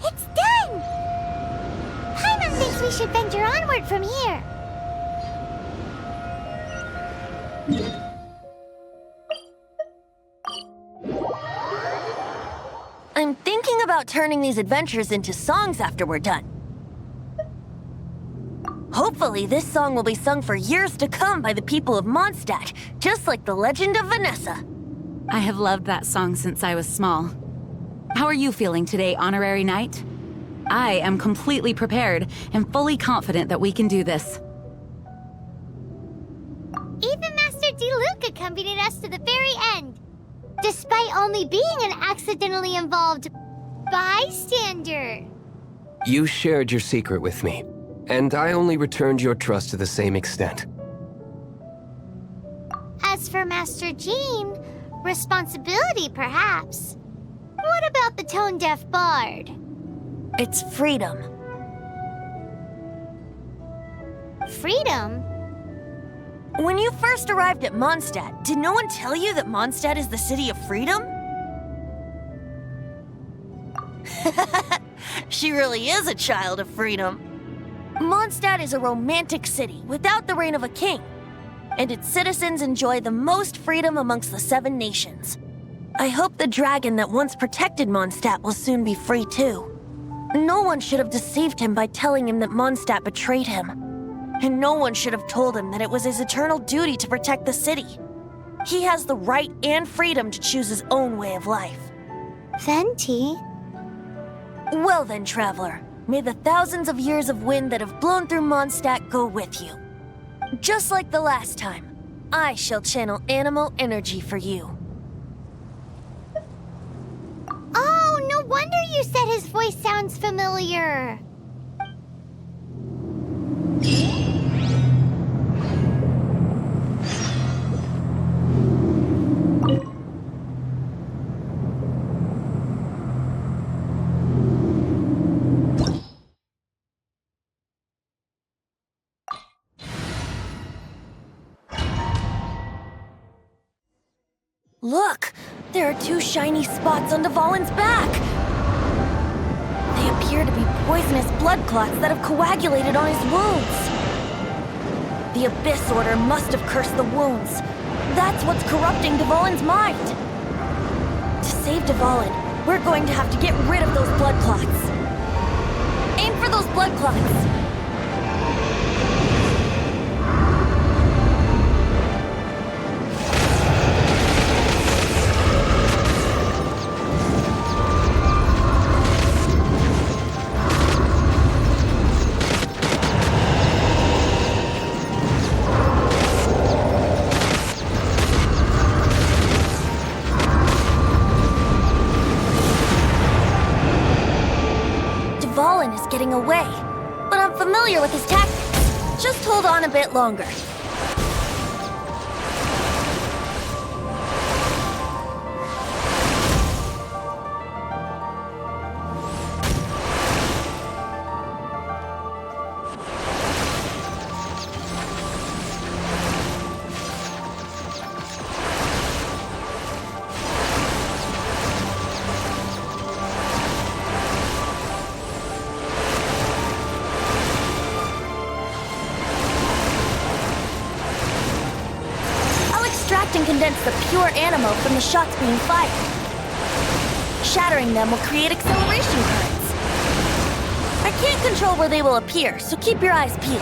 It's done! Paimon thinks we should venture onward from here. I'm thinking about turning these adventures into songs after we're done. Hopefully, this song will be sung for years to come by the people of Mondstadt, just like the legend of Vanessa. I have loved that song since I was small. How are you feeling today, Honorary Knight? I am completely prepared and fully confident that we can do this. Even Master Diluc accompanied us to the very end, despite only being an accidentally involved bystander. You shared your secret with me, and I only returned your trust to the same extent. As for Master Jean, responsibility perhaps. What about the tone-deaf bard? It's freedom. Freedom? When you first arrived at Mondstadt, did no one tell you that Mondstadt is the city of freedom? She really is a child of freedom. Mondstadt is a romantic city without the reign of a king, and its citizens enjoy the most freedom amongst the 7 nations. I hope the dragon that once protected Mondstadt will soon be free too. No one should have deceived him by telling him that Mondstadt betrayed him. And no one should have told him that it was his eternal duty to protect the city. He has the right and freedom to choose his own way of life. Venti? Well then, traveler, may the thousands of years of wind that have blown through Mondstadt go with you. Just like the last time, I shall channel animal energy for you. Oh, no wonder you said his voice sounds familiar. Look! There are 2 shiny spots on Dvalin's back! They appear to be poisonous blood clots that have coagulated on his wounds. The Abyss Order must have cursed the wounds. That's what's corrupting Dvalin's mind. To save Dvalin, we're going to have to get rid of those blood clots. Aim for those blood clots! Getting away, but I'm familiar with his tactics. Just hold on a bit longer. And condense the pure animal from the shots being fired. Shattering them will create acceleration currents. I can't control where they will appear, so keep your eyes peeled.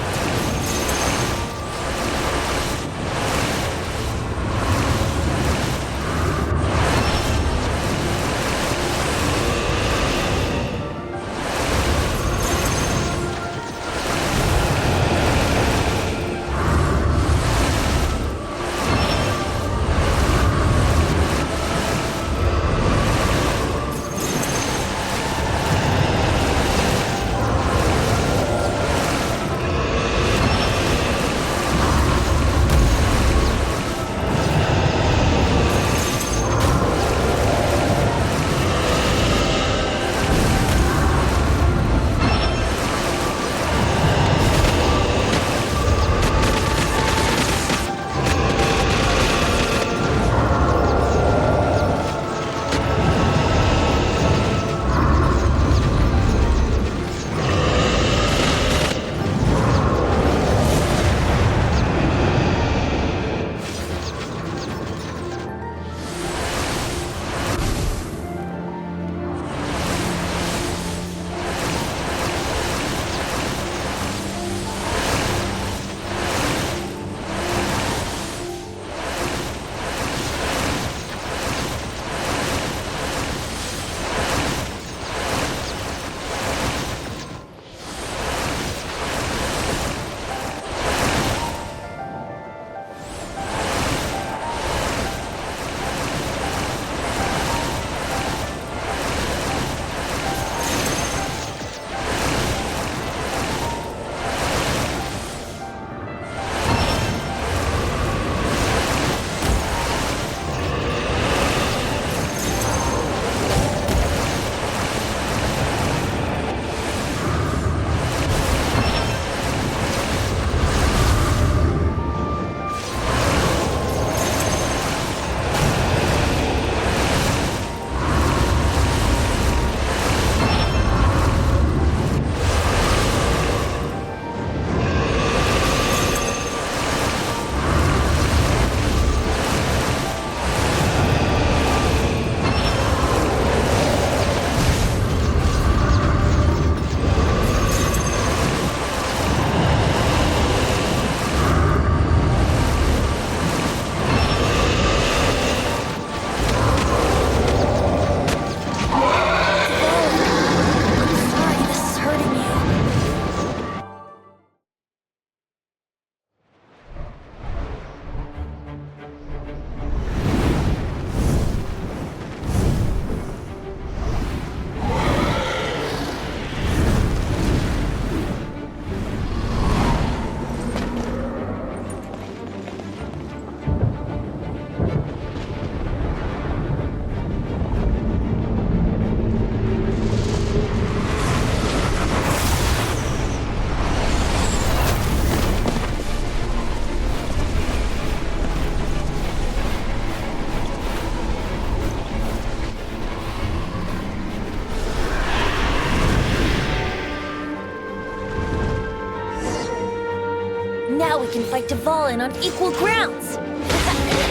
Dvalin on equal grounds.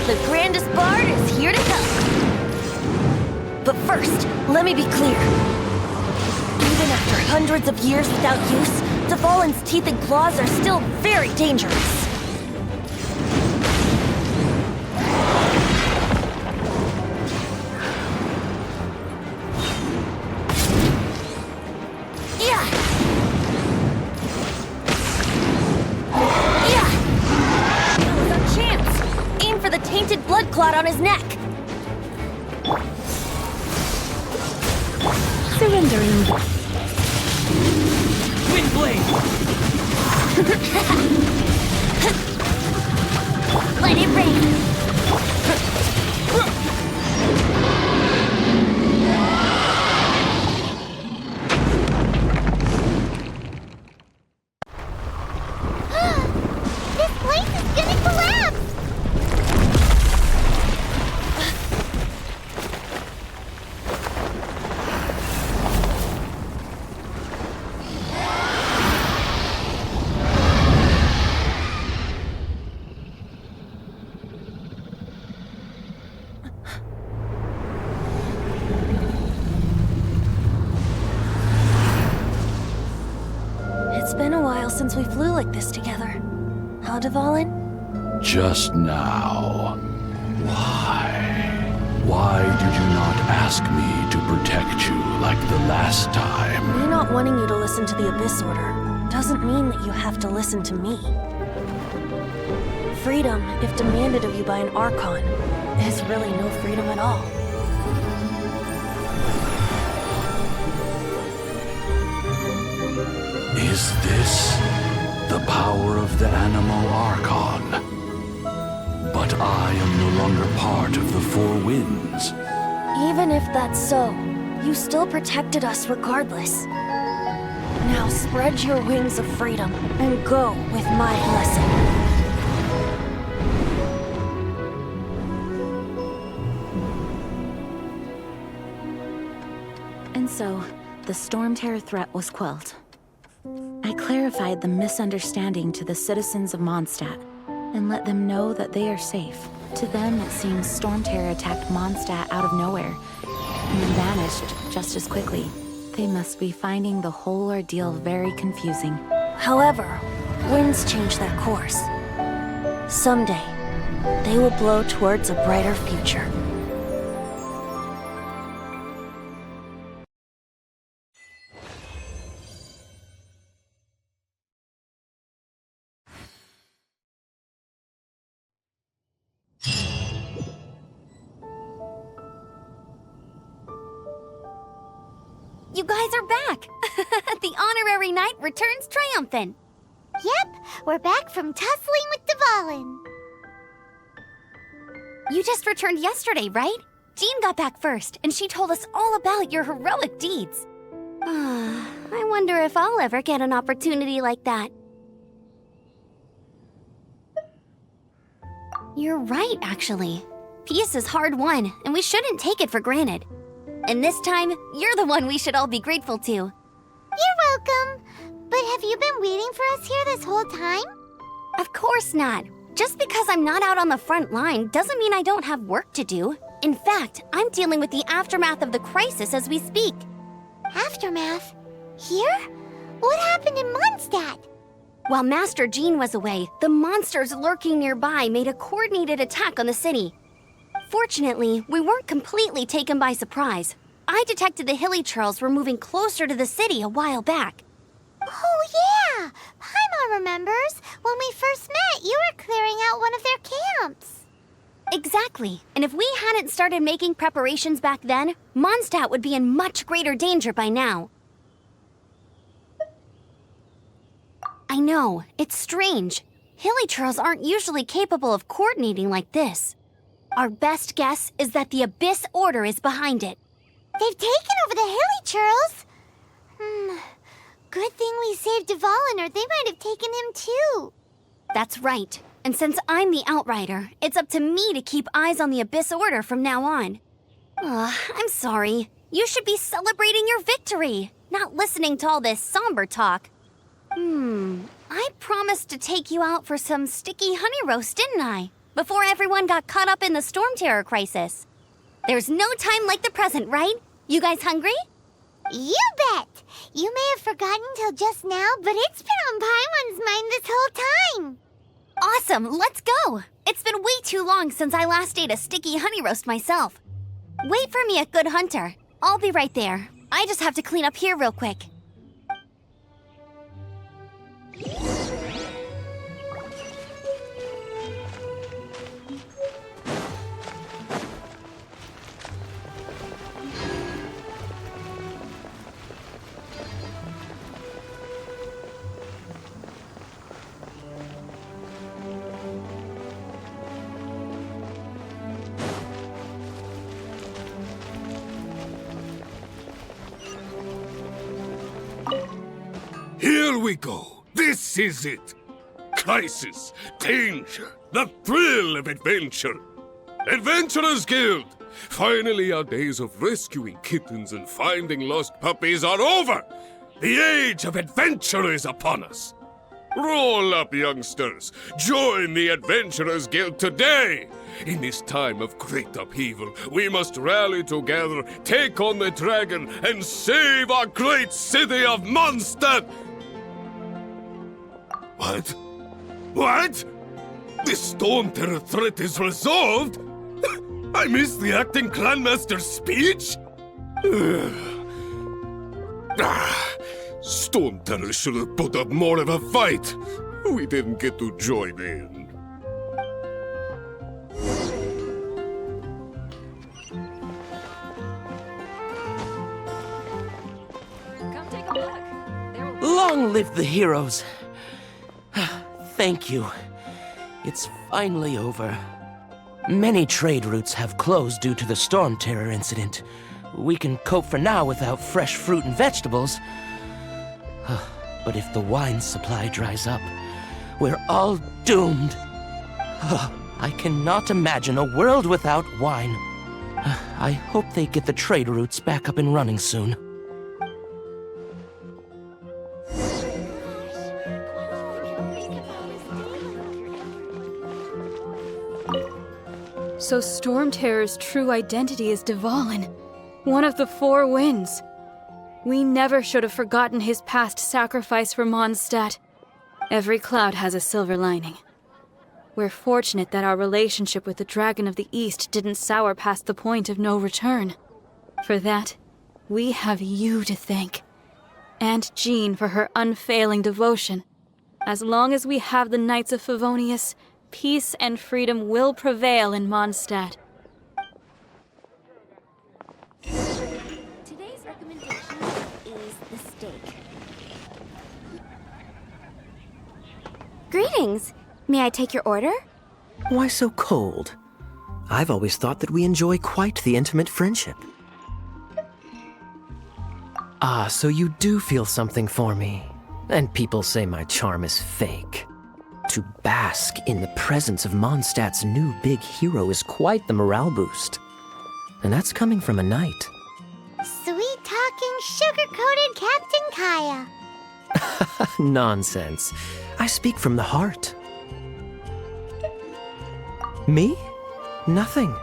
The grandest bard is here to help. But first, let me be clear. Even after hundreds of years without use, Dvalin's teeth and claws are still very dangerous. Tainted blood clot on his neck. Surrendering. Windblade! Let it rain. This place is gonna collapse! It's been a while since we flew like this together. Huh, Dvalin? Just now. Why? Why did you not ask me to protect you like the last time? Me not wanting you to listen to the Abyss Order doesn't mean that you have to listen to me. Freedom, if demanded of you by an Archon, is really no freedom at all. Is this the power of the Animal Archon? But I am no longer part of the Four Winds. Even if that's so, you still protected us regardless. Now spread your wings of freedom and go with my blessing. And so, the Storm Terror threat was quelled. I clarified the misunderstanding to the citizens of Mondstadt and let them know that they are safe. To them, it seems Storm Terror attacked Mondstadt out of nowhere and then vanished just as quickly. They must be finding the whole ordeal very confusing. However, winds change their course. Someday, they will blow towards a brighter future. You guys are back! The honorary knight returns triumphant. Yep, we're back from tussling with Dvalin. You just returned yesterday, right? Jean got back first, and she told us all about your heroic deeds. I wonder if I'll ever get an opportunity like that. You're right, actually. Peace is hard won, and we shouldn't take it for granted. And this time, you're the one we should all be grateful to. You're welcome. But have you been waiting for us here this whole time? Of course not. Just because I'm not out on the front line doesn't mean I don't have work to do. In fact, I'm dealing with the aftermath of the crisis as we speak. Aftermath? Here? What happened in Mondstadt? While Master Jean was away, the monsters lurking nearby made a coordinated attack on the city. Fortunately, we weren't completely taken by surprise. I detected the Hilly Churls were moving closer to the city a while back. Oh yeah! Paimon remembers. When we first met, you were clearing out one of their camps. Exactly. And if we hadn't started making preparations back then, Mondstadt would be in much greater danger by now. I know, it's strange. Hilly Churls aren't usually capable of coordinating like this. Our best guess is that the Abyss Order is behind it. They've taken over the Hilly Churls? Good thing we saved Dvalin, or they might have taken him too. That's right. And since I'm the Outrider, it's up to me to keep eyes on the Abyss Order from now on. I'm sorry. You should be celebrating your victory, not listening to all this somber talk. I promised to take you out for some sticky honey roast, didn't I? Before everyone got caught up in the storm terror crisis. There's no time like the present, right? You guys hungry? You bet! You may have forgotten till just now, but it's been on Paimon's mind this whole time. Awesome, let's go! It's been way too long since I last ate a sticky honey roast myself. Wait for me at Good Hunter. I'll be right there. I just have to clean up here real quick. Here we go. This is it. Crisis, danger, the thrill of adventure. Adventurers Guild! Finally, our days of rescuing kittens and finding lost puppies are over. The age of adventure is upon us. Roll up, youngsters. Join the Adventurers Guild today. In this time of great upheaval, we must rally together, take on the dragon, and save our great city of Mondstadt. What? What? The storm terror threat is resolved? I missed the acting clanmaster's speech? Storm terror should have put up more of a fight. We didn't get to join in. Come take a look. Long live the heroes. Thank you. It's finally over. Many trade routes have closed due to the storm terror incident. We can cope for now without fresh fruit and vegetables. But if the wine supply dries up, we're all doomed. I cannot imagine a world without wine. I hope they get the trade routes back up and running soon. So Storm Terror's true identity is Dvalin, one of the Four Winds. We never should have forgotten his past sacrifice for Mondstadt. Every cloud has a silver lining. We're fortunate that our relationship with the Dragon of the East didn't sour past the point of no return. For that, we have you to thank. And Jean for her unfailing devotion. As long as we have the Knights of Favonius, peace and freedom will prevail in Mondstadt. Today's recommendation is the steak. Greetings. May I take your order? Why so cold? I've always thought that we enjoy quite the intimate friendship. Ah, so you do feel something for me. And people say my charm is fake. To bask in the presence of Mondstadt's new big hero is quite the morale boost. And that's coming from a knight. Sweet-talking, sugar-coated Captain Kaya. Nonsense. I speak from the heart. Me? Nothing.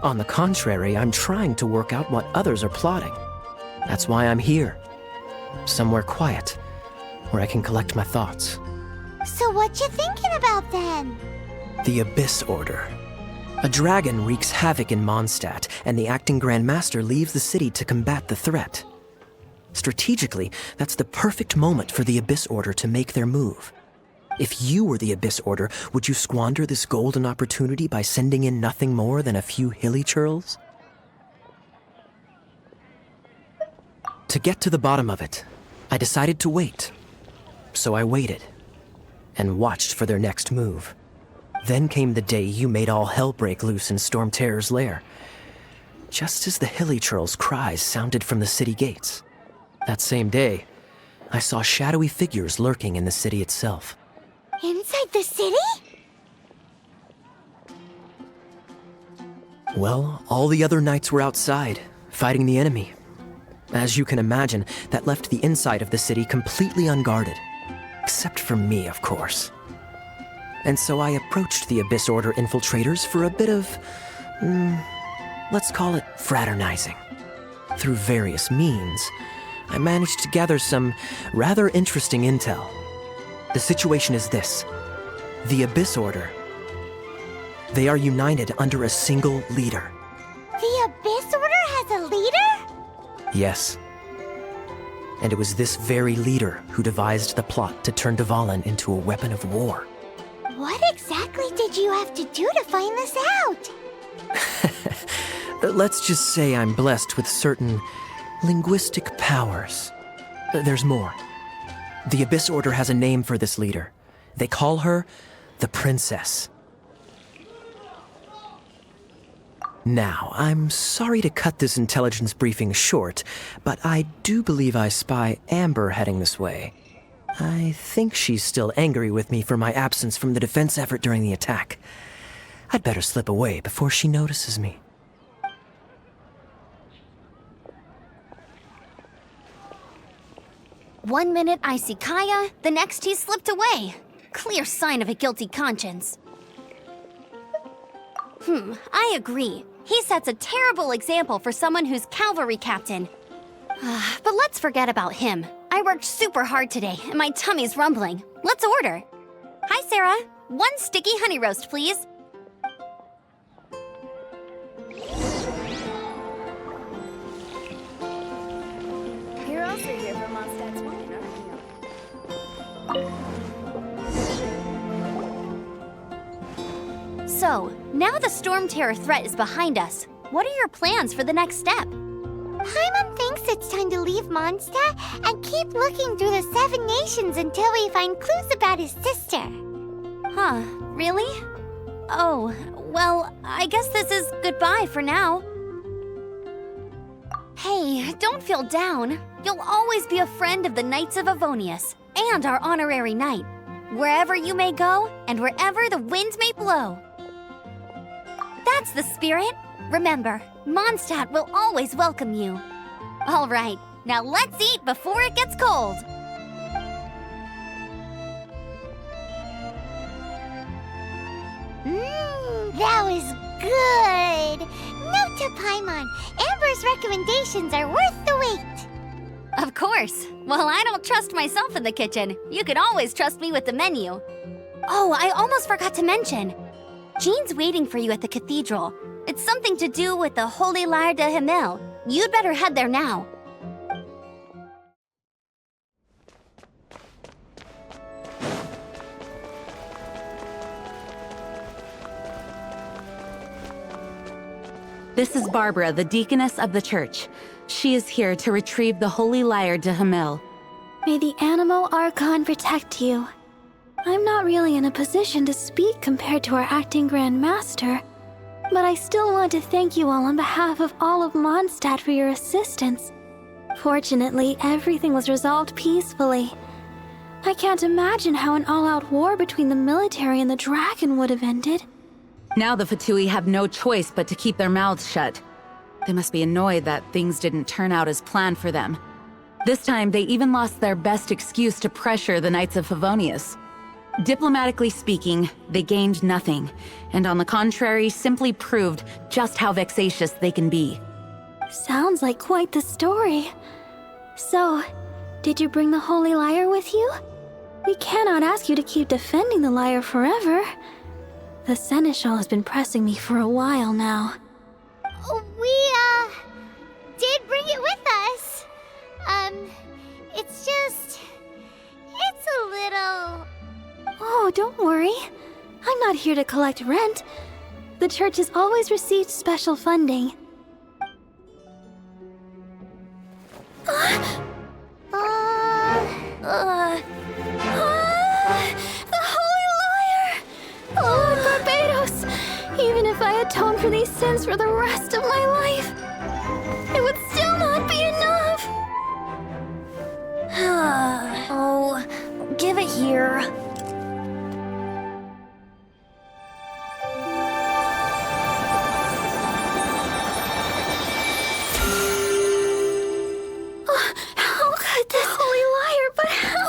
On the contrary, I'm trying to work out what others are plotting. That's why I'm here. Somewhere quiet, where I can collect my thoughts. So what you thinking about then? The Abyss Order. A dragon wreaks havoc in Mondstadt, and the acting Grand Master leaves the city to combat the threat. Strategically, that's the perfect moment for the Abyss Order to make their move. If you were the Abyss Order, would you squander this golden opportunity by sending in nothing more than a few hilly churls? To get to the bottom of it, I decided to wait. So I waited, and watched for their next move. Then came the day you made all hell break loose in Storm Terror's lair. Just as the hilly churls' cries sounded from the city gates. That same day, I saw shadowy figures lurking in the city itself. Inside the city? Well, all the other knights were outside, fighting the enemy. As you can imagine, that left the inside of the city completely unguarded. Except for me, of course. And so I approached the Abyss Order infiltrators for a bit of, let's call it fraternizing. Through various means, I managed to gather some rather interesting intel. The situation is this. The Abyss Order. They are united under a single leader. The Abyss Order has a leader? Yes. And it was this very leader who devised the plot to turn Dvalin into a weapon of war. What exactly did you have to do to find this out? Let's just say I'm blessed with certain linguistic powers. There's more. The Abyss Order has a name for this leader. They call her the Princess. Now, I'm sorry to cut this intelligence briefing short, but I do believe I spy Amber heading this way. I think she's still angry with me for my absence from the defense effort during the attack. I'd better slip away before she notices me. One minute I see Kaya, the next he's slipped away. Clear sign of a guilty conscience. I agree. He sets a terrible example for someone who's cavalry captain. But let's forget about him. I worked super hard today, and my tummy's rumbling. Let's order. Hi, Sarah. 1 sticky honey roast, please. You're also here for Mondstadt's wine, aren't you? So, now the Storm Terror threat is behind us. What are your plans for the next step? Paimon thinks it's time to leave Mondstadt and keep looking through the 7 nations until we find clues about his sister. Huh, really? Oh, well, I guess this is goodbye for now. Hey, don't feel down. You'll always be a friend of the Knights of Avonius and our honorary knight. Wherever you may go and wherever the wind may blow. That's the spirit. Remember, Mondstadt will always welcome you. All right, now let's eat before it gets cold. That was good. Note to Paimon, Amber's recommendations are worth the wait. Of course. Well, I don't trust myself in the kitchen. You can always trust me with the menu. Oh, I almost forgot to mention. Jean's waiting for you at the cathedral. It's something to do with the Holy Lyre de Himmel. You'd better head there now. This is Barbara, the deaconess of the church. She is here to retrieve the Holy Lyre de Himmel. May the Animal Archon protect you. I'm not really in a position to speak compared to our acting Grand Master, but I still want to thank you all on behalf of all of Mondstadt for your assistance. Fortunately, everything was resolved peacefully. I can't imagine how an all-out war between the military and the dragon would have ended. Now the Fatui have no choice but to keep their mouths shut. They must be annoyed that things didn't turn out as planned for them. This time, they even lost their best excuse to pressure the Knights of Favonius. Diplomatically speaking, they gained nothing, and on the contrary, simply proved just how vexatious they can be. Sounds like quite the story. So, did you bring the Holy Lyre with you? We cannot ask you to keep defending the lyre forever. The Seneschal has been pressing me for a while now. We, did bring it with us. It's a little... Oh, don't worry. I'm not here to collect rent. The church has always received special funding. The Holy Lyre! Lord Barbados! Even if I atone for these sins for the rest of my life, it would still not be enough! Oh, give it here. How could this Holy Lyre, but how?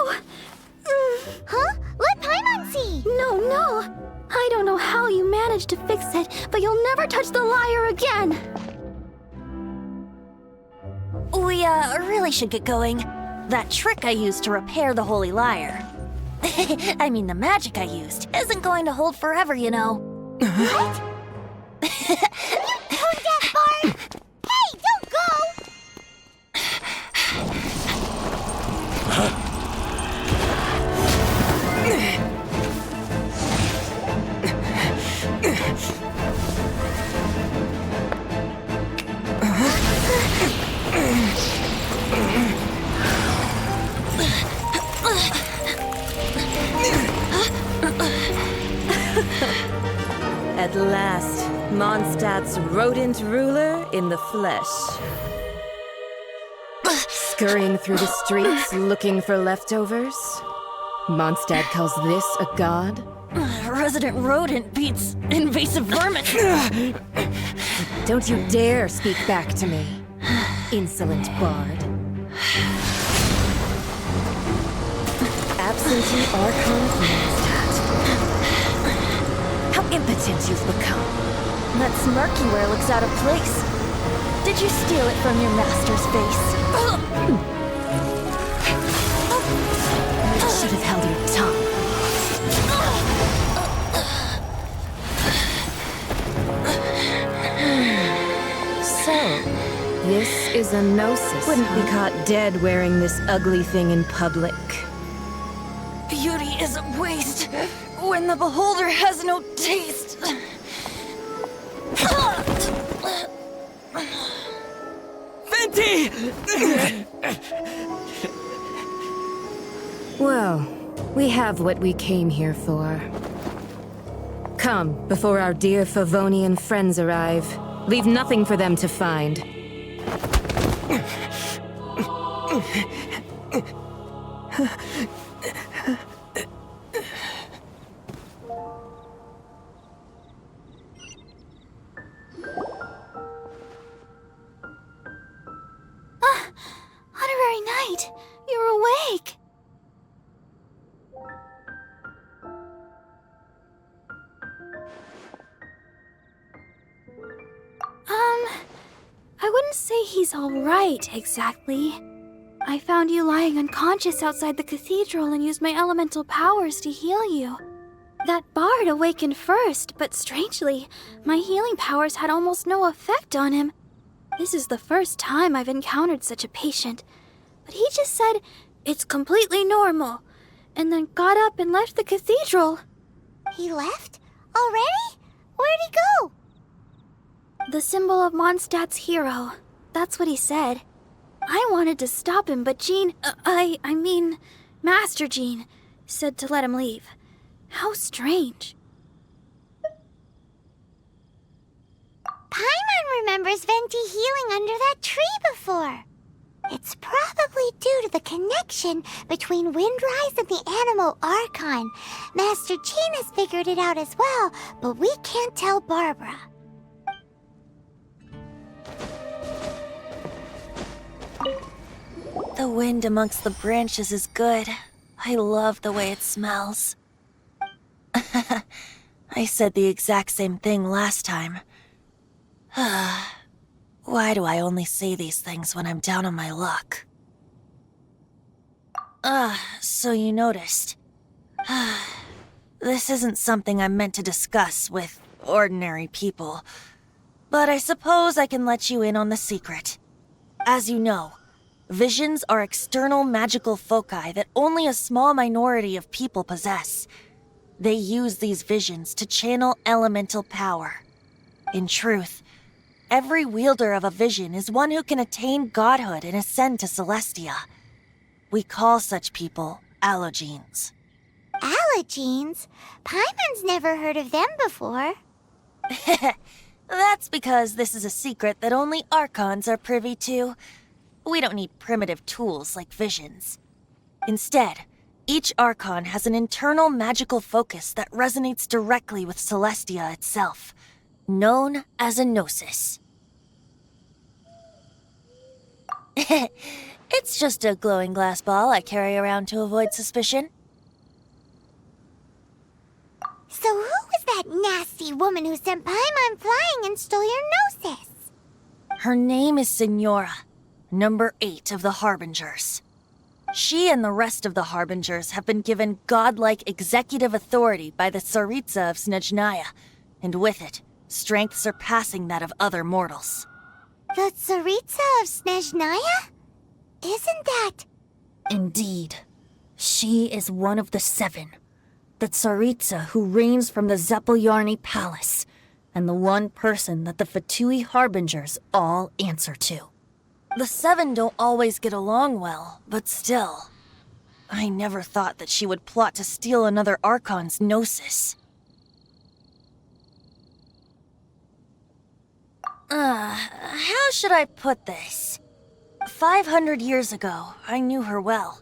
you managed to fix it, but you'll never touch the lyre again! We, really should get going. That trick I used to repair the Holy Lyre. I mean, the magic I used isn't going to hold forever, you know. What? You tone-deaf bard! Hey, don't go! At last, Mondstadt's rodent ruler in the flesh. Scurrying through the streets looking for leftovers? Mondstadt calls this a god? Resident rodent beats invasive vermin. Don't you dare speak back to me, insolent bard. Absentee Archon of Mondstadt. How impotent you've become. That smirk you wear looks out of place. Did you steal it from your master's face? You should have held your tongue. So, this is a gnosis. Wouldn't be caught dead wearing this ugly thing in public. Beauty is a waste when the beholder has no taste. Venti! Well, we have what we came here for. Come, before our dear Favonian friends arrive. Leave nothing for them to find. Honorary Knight, you're awake! I wouldn't say he's alright, exactly. I found you lying unconscious outside the cathedral and used my elemental powers to heal you. That bard awakened first, but strangely, my healing powers had almost no effect on him. This is the first time I've encountered such a patient. But he just said, it's completely normal, and then got up and left the cathedral. He left? Already? Where'd he go? The symbol of Mondstadt's hero. That's what he said. I wanted to stop him, but Jean, I mean, Master Jean, said to let him leave. How strange. Paimon remembers Venti healing under that tree before. It's probably due to the connection between Windrise and the Animal Archon. Master Jean has figured it out as well, but we can't tell Barbara. The wind amongst the branches is good. I love the way it smells. I said the exact same thing last time. Why do I only say these things when I'm down on my luck? So you noticed. This isn't something I'm meant to discuss with ordinary people. But I suppose I can let you in on the secret. As you know, visions are external magical foci that only a small minority of people possess. They use these visions to channel elemental power. In truth, every wielder of a vision is one who can attain godhood and ascend to Celestia. We call such people allogenes. Allogenes? Paimon's never heard of them before. That's because this is a secret that only Archons are privy to. We don't need primitive tools like visions. Instead, each Archon has an internal magical focus that resonates directly with Celestia itself, known as a gnosis. It's just a glowing glass ball I carry around to avoid suspicion. So who was that nasty woman who sent Paimon flying and stole your Gnosis? Her name is Signora, number 8 of the Harbingers. She and the rest of the Harbingers have been given godlike executive authority by the Tsaritsa of Snezhnaya, and with it, strength surpassing that of other mortals. The Tsaritsa of Snezhnaya? Isn't that... Indeed. She is one of the 7. The Tsaritsa who reigns from the Zeppeljárny Palace, and the one person that the Fatui Harbingers all answer to. The 7 don't always get along well, but still. I never thought that she would plot to steal another Archon's Gnosis. How should I put this? 500 years ago, I knew her well.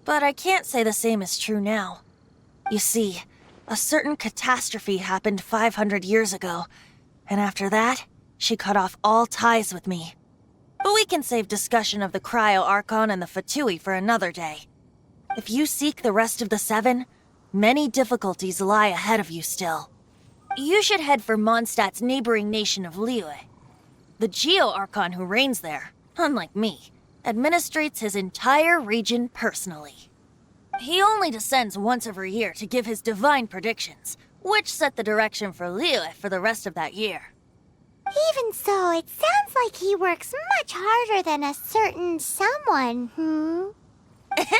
But I can't say the same is true now. You see, a certain catastrophe happened 500 years ago, and after that, she cut off all ties with me. But we can save discussion of the Cryo Archon and the Fatui for another day. If you seek the rest of the 7, many difficulties lie ahead of you still. You should head for Mondstadt's neighboring nation of Liyue. The Geo-Archon who reigns there, unlike me, administrates his entire region personally. He only descends once every year to give his divine predictions, which set the direction for Liyue for the rest of that year. Even so, it sounds like he works much harder than a certain someone, In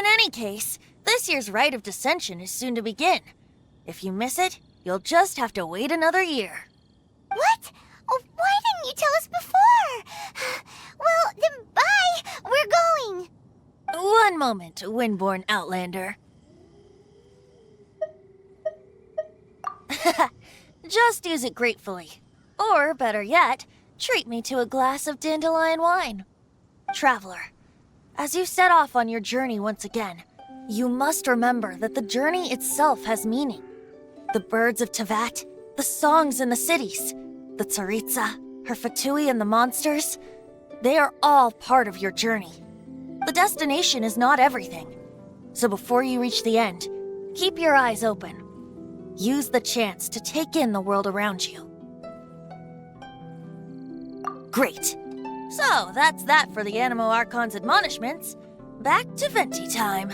any case, this year's Rite of Descension is soon to begin. If you miss it, you'll just have to wait another year. What? Oh, why didn't you tell us before? Well, then bye! We're going! One moment, Windborn Outlander. Just use it gratefully. Or, better yet, treat me to a glass of dandelion wine. Traveler, as you set off on your journey once again, you must remember that the journey itself has meaning. The birds of Tevat, the songs in the cities, the Tsaritsa, her Fatui and the monsters, they are all part of your journey. The destination is not everything. So before you reach the end, keep your eyes open. Use the chance to take in the world around you. Great. So, that's that for the Animo Archon's admonishments. Back to Venti time.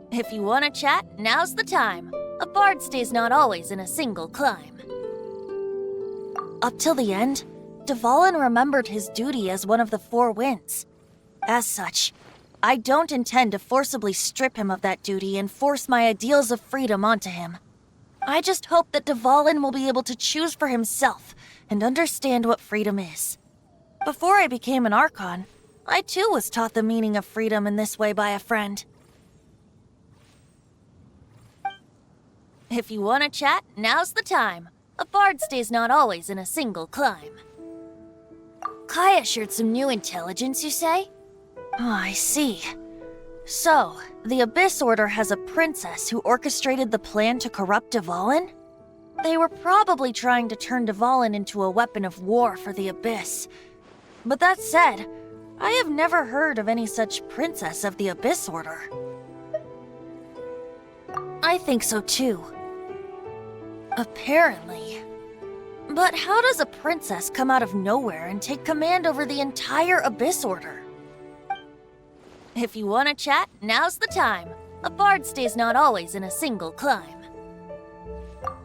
If you want to chat, now's the time. A bard stays not always in a single climb. Up till the end, Dvalin remembered his duty as one of the 4 winds. As such, I don't intend to forcibly strip him of that duty and force my ideals of freedom onto him. I just hope that Dvalin will be able to choose for himself and understand what freedom is. Before I became an Archon, I too was taught the meaning of freedom in this way by a friend. If you want to chat, now's the time. A bard stays not always in a single climb. Kaya shared some new intelligence, you say? Oh, I see. So, the Abyss Order has a princess who orchestrated the plan to corrupt Dvalin? They were probably trying to turn Dvalin into a weapon of war for the Abyss. But that said, I have never heard of any such princess of the Abyss Order. I think so too. Apparently. But how does a princess come out of nowhere and take command over the entire Abyss Order? If you want to chat, now's the time. A bard stays not always in a single climb.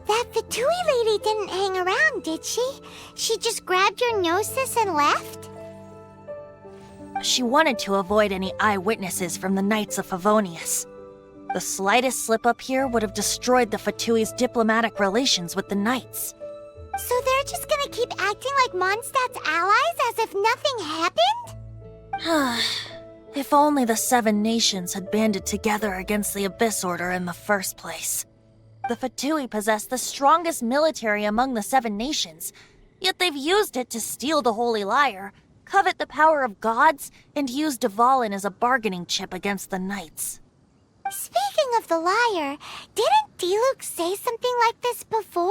That Fatui lady didn't hang around, did she? She just grabbed your Gnosis and left? She wanted to avoid any eyewitnesses from the Knights of Favonius. The slightest slip-up here would have destroyed the Fatui's diplomatic relations with the Knights. So they're just gonna keep acting like Mondstadt's allies as if nothing happened? If only the 7 nations had banded together against the Abyss Order in the first place. The Fatui possess the strongest military among the 7 nations, yet they've used it to steal the Holy Lyre, covet the power of gods, and use Dvalin as a bargaining chip against the Knights. Speaking of the Lyre, didn't Diluc say something like this before?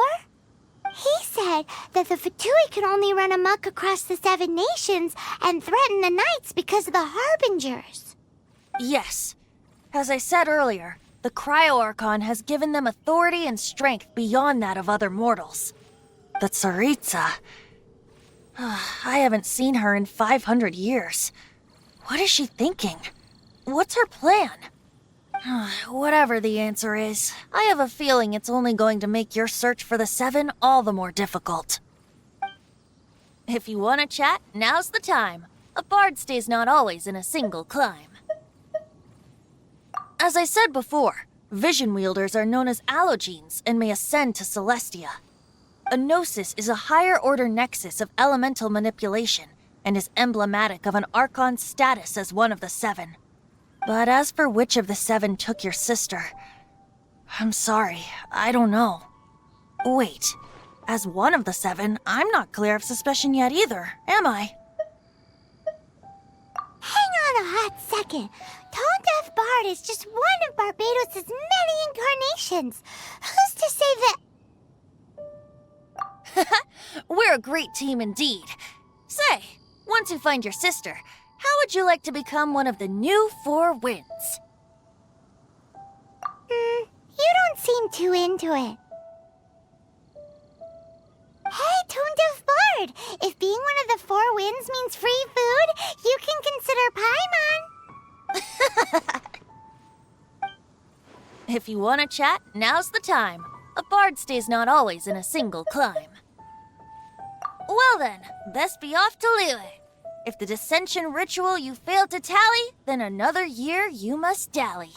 He said that the Fatui could only run amok across the 7 nations and threaten the Knights because of the Harbingers. Yes, As I said earlier, the Cryo Archon has given them authority and strength beyond that of other mortals. The Tsaritsa... I haven't seen her in 500 years. What is she thinking? What's her plan? Whatever the answer is, I have a feeling it's only going to make your search for the Seven all the more difficult. If you want to chat, now's the time. A bard stays not always in a single climb. As I said before, vision wielders are known as allogenes and may ascend to Celestia. A gnosis is a higher-order nexus of elemental manipulation and is emblematic of an Archon's status as one of the Seven. But as for which of the Seven took your sister, I'm sorry, I don't know. Wait, as one of the Seven, I'm not clear of suspicion yet either, am I? Hang on a hot second. Tone Deaf Bard is just one of Barbados' many incarnations. Who's to say that... We're a great team indeed. Say, once you find your sister, how would you like to become one of the new Four Winds? You don't seem too into it. Hey, Tone Deaf Bard! If being one of the Four Winds means free food, you can consider Paimon. If you want to chat, now's the time. A bard stays not always in a single climb. Well then, best be off to Liyue. If the dissension ritual you failed to tally, then another year you must dally.